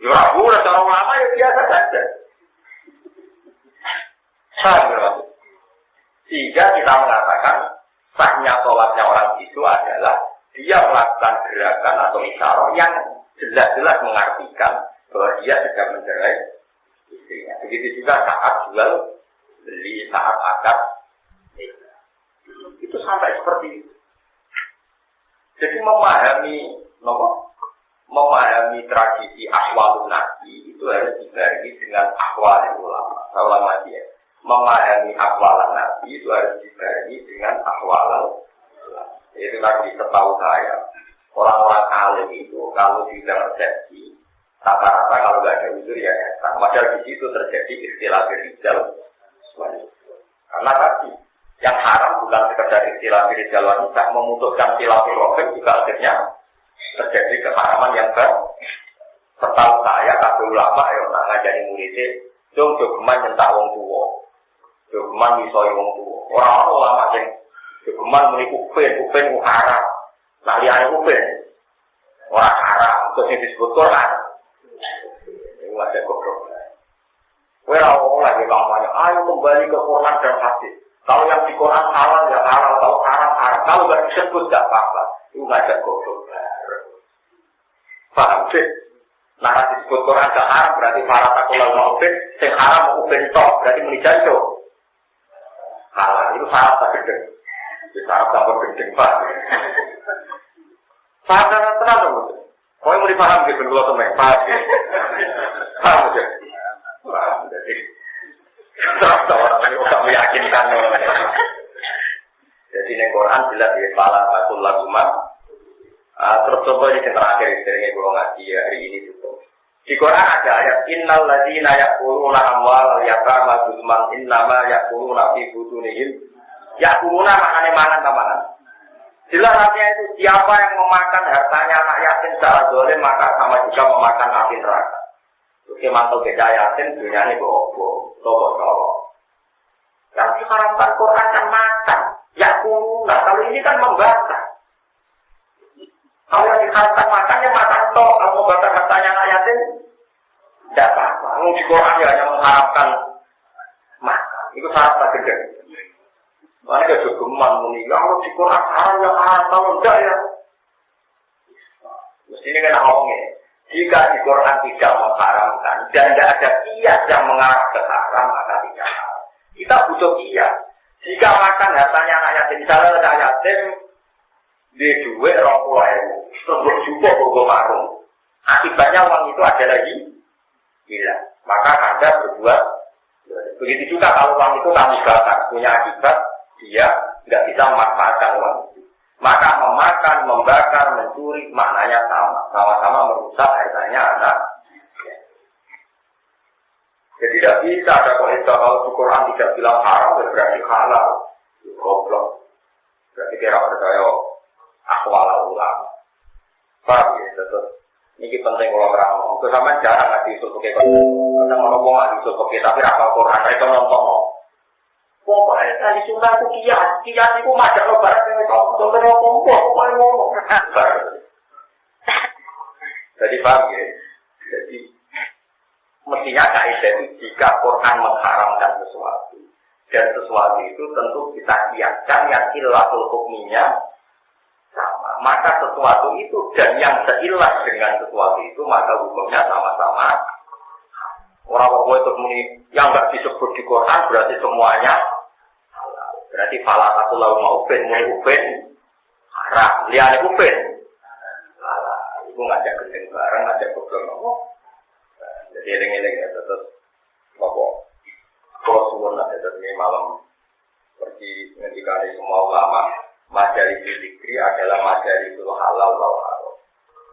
Ya bulat, orang lama ya biasa saja. Terjemah. Sehingga kita mengatakan sahnya sholatnya orang itu adalah dia melakukan gerakan atau isyarat yang jelas-jelas mengartikan bahwa dia sedang mencerai istrinya. Begitu juga saat jual beli, saat akad nikah. Itu sampai seperti itu. Jadi memahami tradisi ahwalun nabi itu harus dibarengi dengan ahwal ulama. Saya ulang lagi ya. Memahami ahwalan nabi itu harus dibarengi dengan ahwal ulama. Itu tadi setahu saya. Orang-orang alim itu kalau tidak resepsi, rata-rata kalau nggak ada unsur ya kan. Padahal di situ terjadi istilah rijal. Karena tadi yang haram bukan sekedar istilah rijal wanita, memutuskan silaturahim juga akhirnya terjadi keharaman yang baru. Setahu saya kabeh ulama ya nak ngajari muridé, dong jogeman nyentak wong tuwa. Jogeman misoi wong tuwa. Orang ulama sing jogeman muni kupen haram. Nah liyane kupen. Ora haram, terus disebut Quran. Ini ada goblok. Kowe ora oleh kampanye, ayo kembali ke Quran dan hadis. Kalau yang di Quran halal ya halal, kalau haram haram. Kalau nggak disebut nggak apa-apa. Itu ngajak goblok bareng. Paham sih? Nah, disebut Quran gak haram berarti para takulal maupun yang haram mau bentok berarti menijanto. Halal itu syarat tak gendeng. Itu syarat tambah gendeng pak. Paham kan tenang dong. Kau yang mau dipaham gitu dulu temen. Paham sih. Paham sih. Paham jadi. Terus orang ini udah meyakinkan. Jadi di Quran jelas ya para takulal umat. Terus coba ini yang terakhir seringnya kalau ngaji hari ini juga. Di Quran ada ayat innal ladzina ya'kuluna amwal yatama zulman innama ya'kuluna fi butunihim ya'kuluna maknane mangan tamanan. Jelas artinya itu siapa yang memakan hartanya anak yatim secara zalim maka sama juga memakan api neraka. Terus mantul beda yatim dunyane bobo, tobo-tobo. Yang diharamkan Quran kan makan, ya'kuluna. Kalau ini kan membakar. Kalau yang diharamkan makannya makan toh, kalau mau bakar hartanya anak yatim, tidak apa-apa. Di Quran ya hanya mengharapkan makan. Itu syarat tak gede. Makanya kejogeman muni. Kalau di Quran haram yang haram, kalau enggak ya. Mestinya kena ngomongnya. Jika di Quran tidak mengharamkan dan tidak ada kias yang mengarah ke haram, maka tidak haram. Kita butuh kias. Jika makan hartanya anak yatim, misalnya anak yatim, di duit 20.000, terus berjubah ke warung. Akibatnya uang itu ada lagi hilang. Maka Anda berbuat. Begitu juga kalau uang itu kamu bakar, punya akibat dia tidak bisa memanfaatkan uang itu. Maka memakan, membakar, mencuri maknanya sama, sama-sama merusak hartanya anak. Jadi tidak bisa ada kalau di Quran tidak bilang haram berarti halal. Goblok. Berarti kira percaya akwala ulama. Paham ya, tetap. Ini penting kalau orang ngomong. Sama jarang ngaji usul pakai Quran. Kadang orang ngomong ngaji usul pakai, tapi rapal Quran mereka nonton. Pokoknya tadi sunnah itu kias itu macam lo barang yang nonton ngomong. Pokoknya ngomong. Jadi paham ya. Jadi mestinya kaidah itu jika Quran mengharamkan sesuatu dan sesuatu itu tentu kita kiaskan yang ilatul hukminya sama, maka sesuatu itu dan yang seilah dengan sesuatu itu maka hukumnya sama-sama. Orang-orang itu muni yang enggak disebut di Quran berarti semuanya halal. Berarti fala taqulau mauben muni uben haram, liyane uben halal. Iku ngajak gendeng bareng, ngajak goblok. Jadi eling-eling ya tetap apa? Kalau suwun ada ini malam pergi ngendikane semua ulama. Majari zikri adalah majari itu halal atau haram.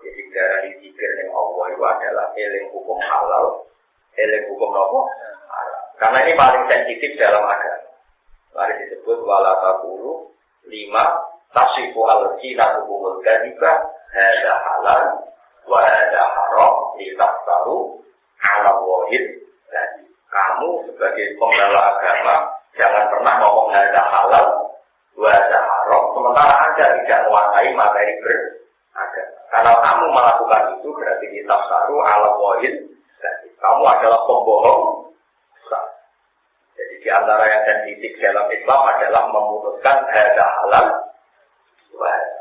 Jadi dari zikir yang Allah itu adalah eling hukum halal, eling hukum apa? Halal. Karena ini paling sensitif dalam agama. Mari disebut wala taqulu 5 tasifu al-qina hukumul kadzibah hada halal wa hada haram litaftaru ala wahid. Jadi kamu sebagai pembawa agama jangan pernah ngomong hada halal wajah haram, sementara Anda tidak menguasai materi beragama. Kalau kamu melakukan itu berarti kita saru ala wahid. Kamu adalah pembohong. Jadi di antara yang sensitif dalam Islam adalah memutuskan hada halal wajah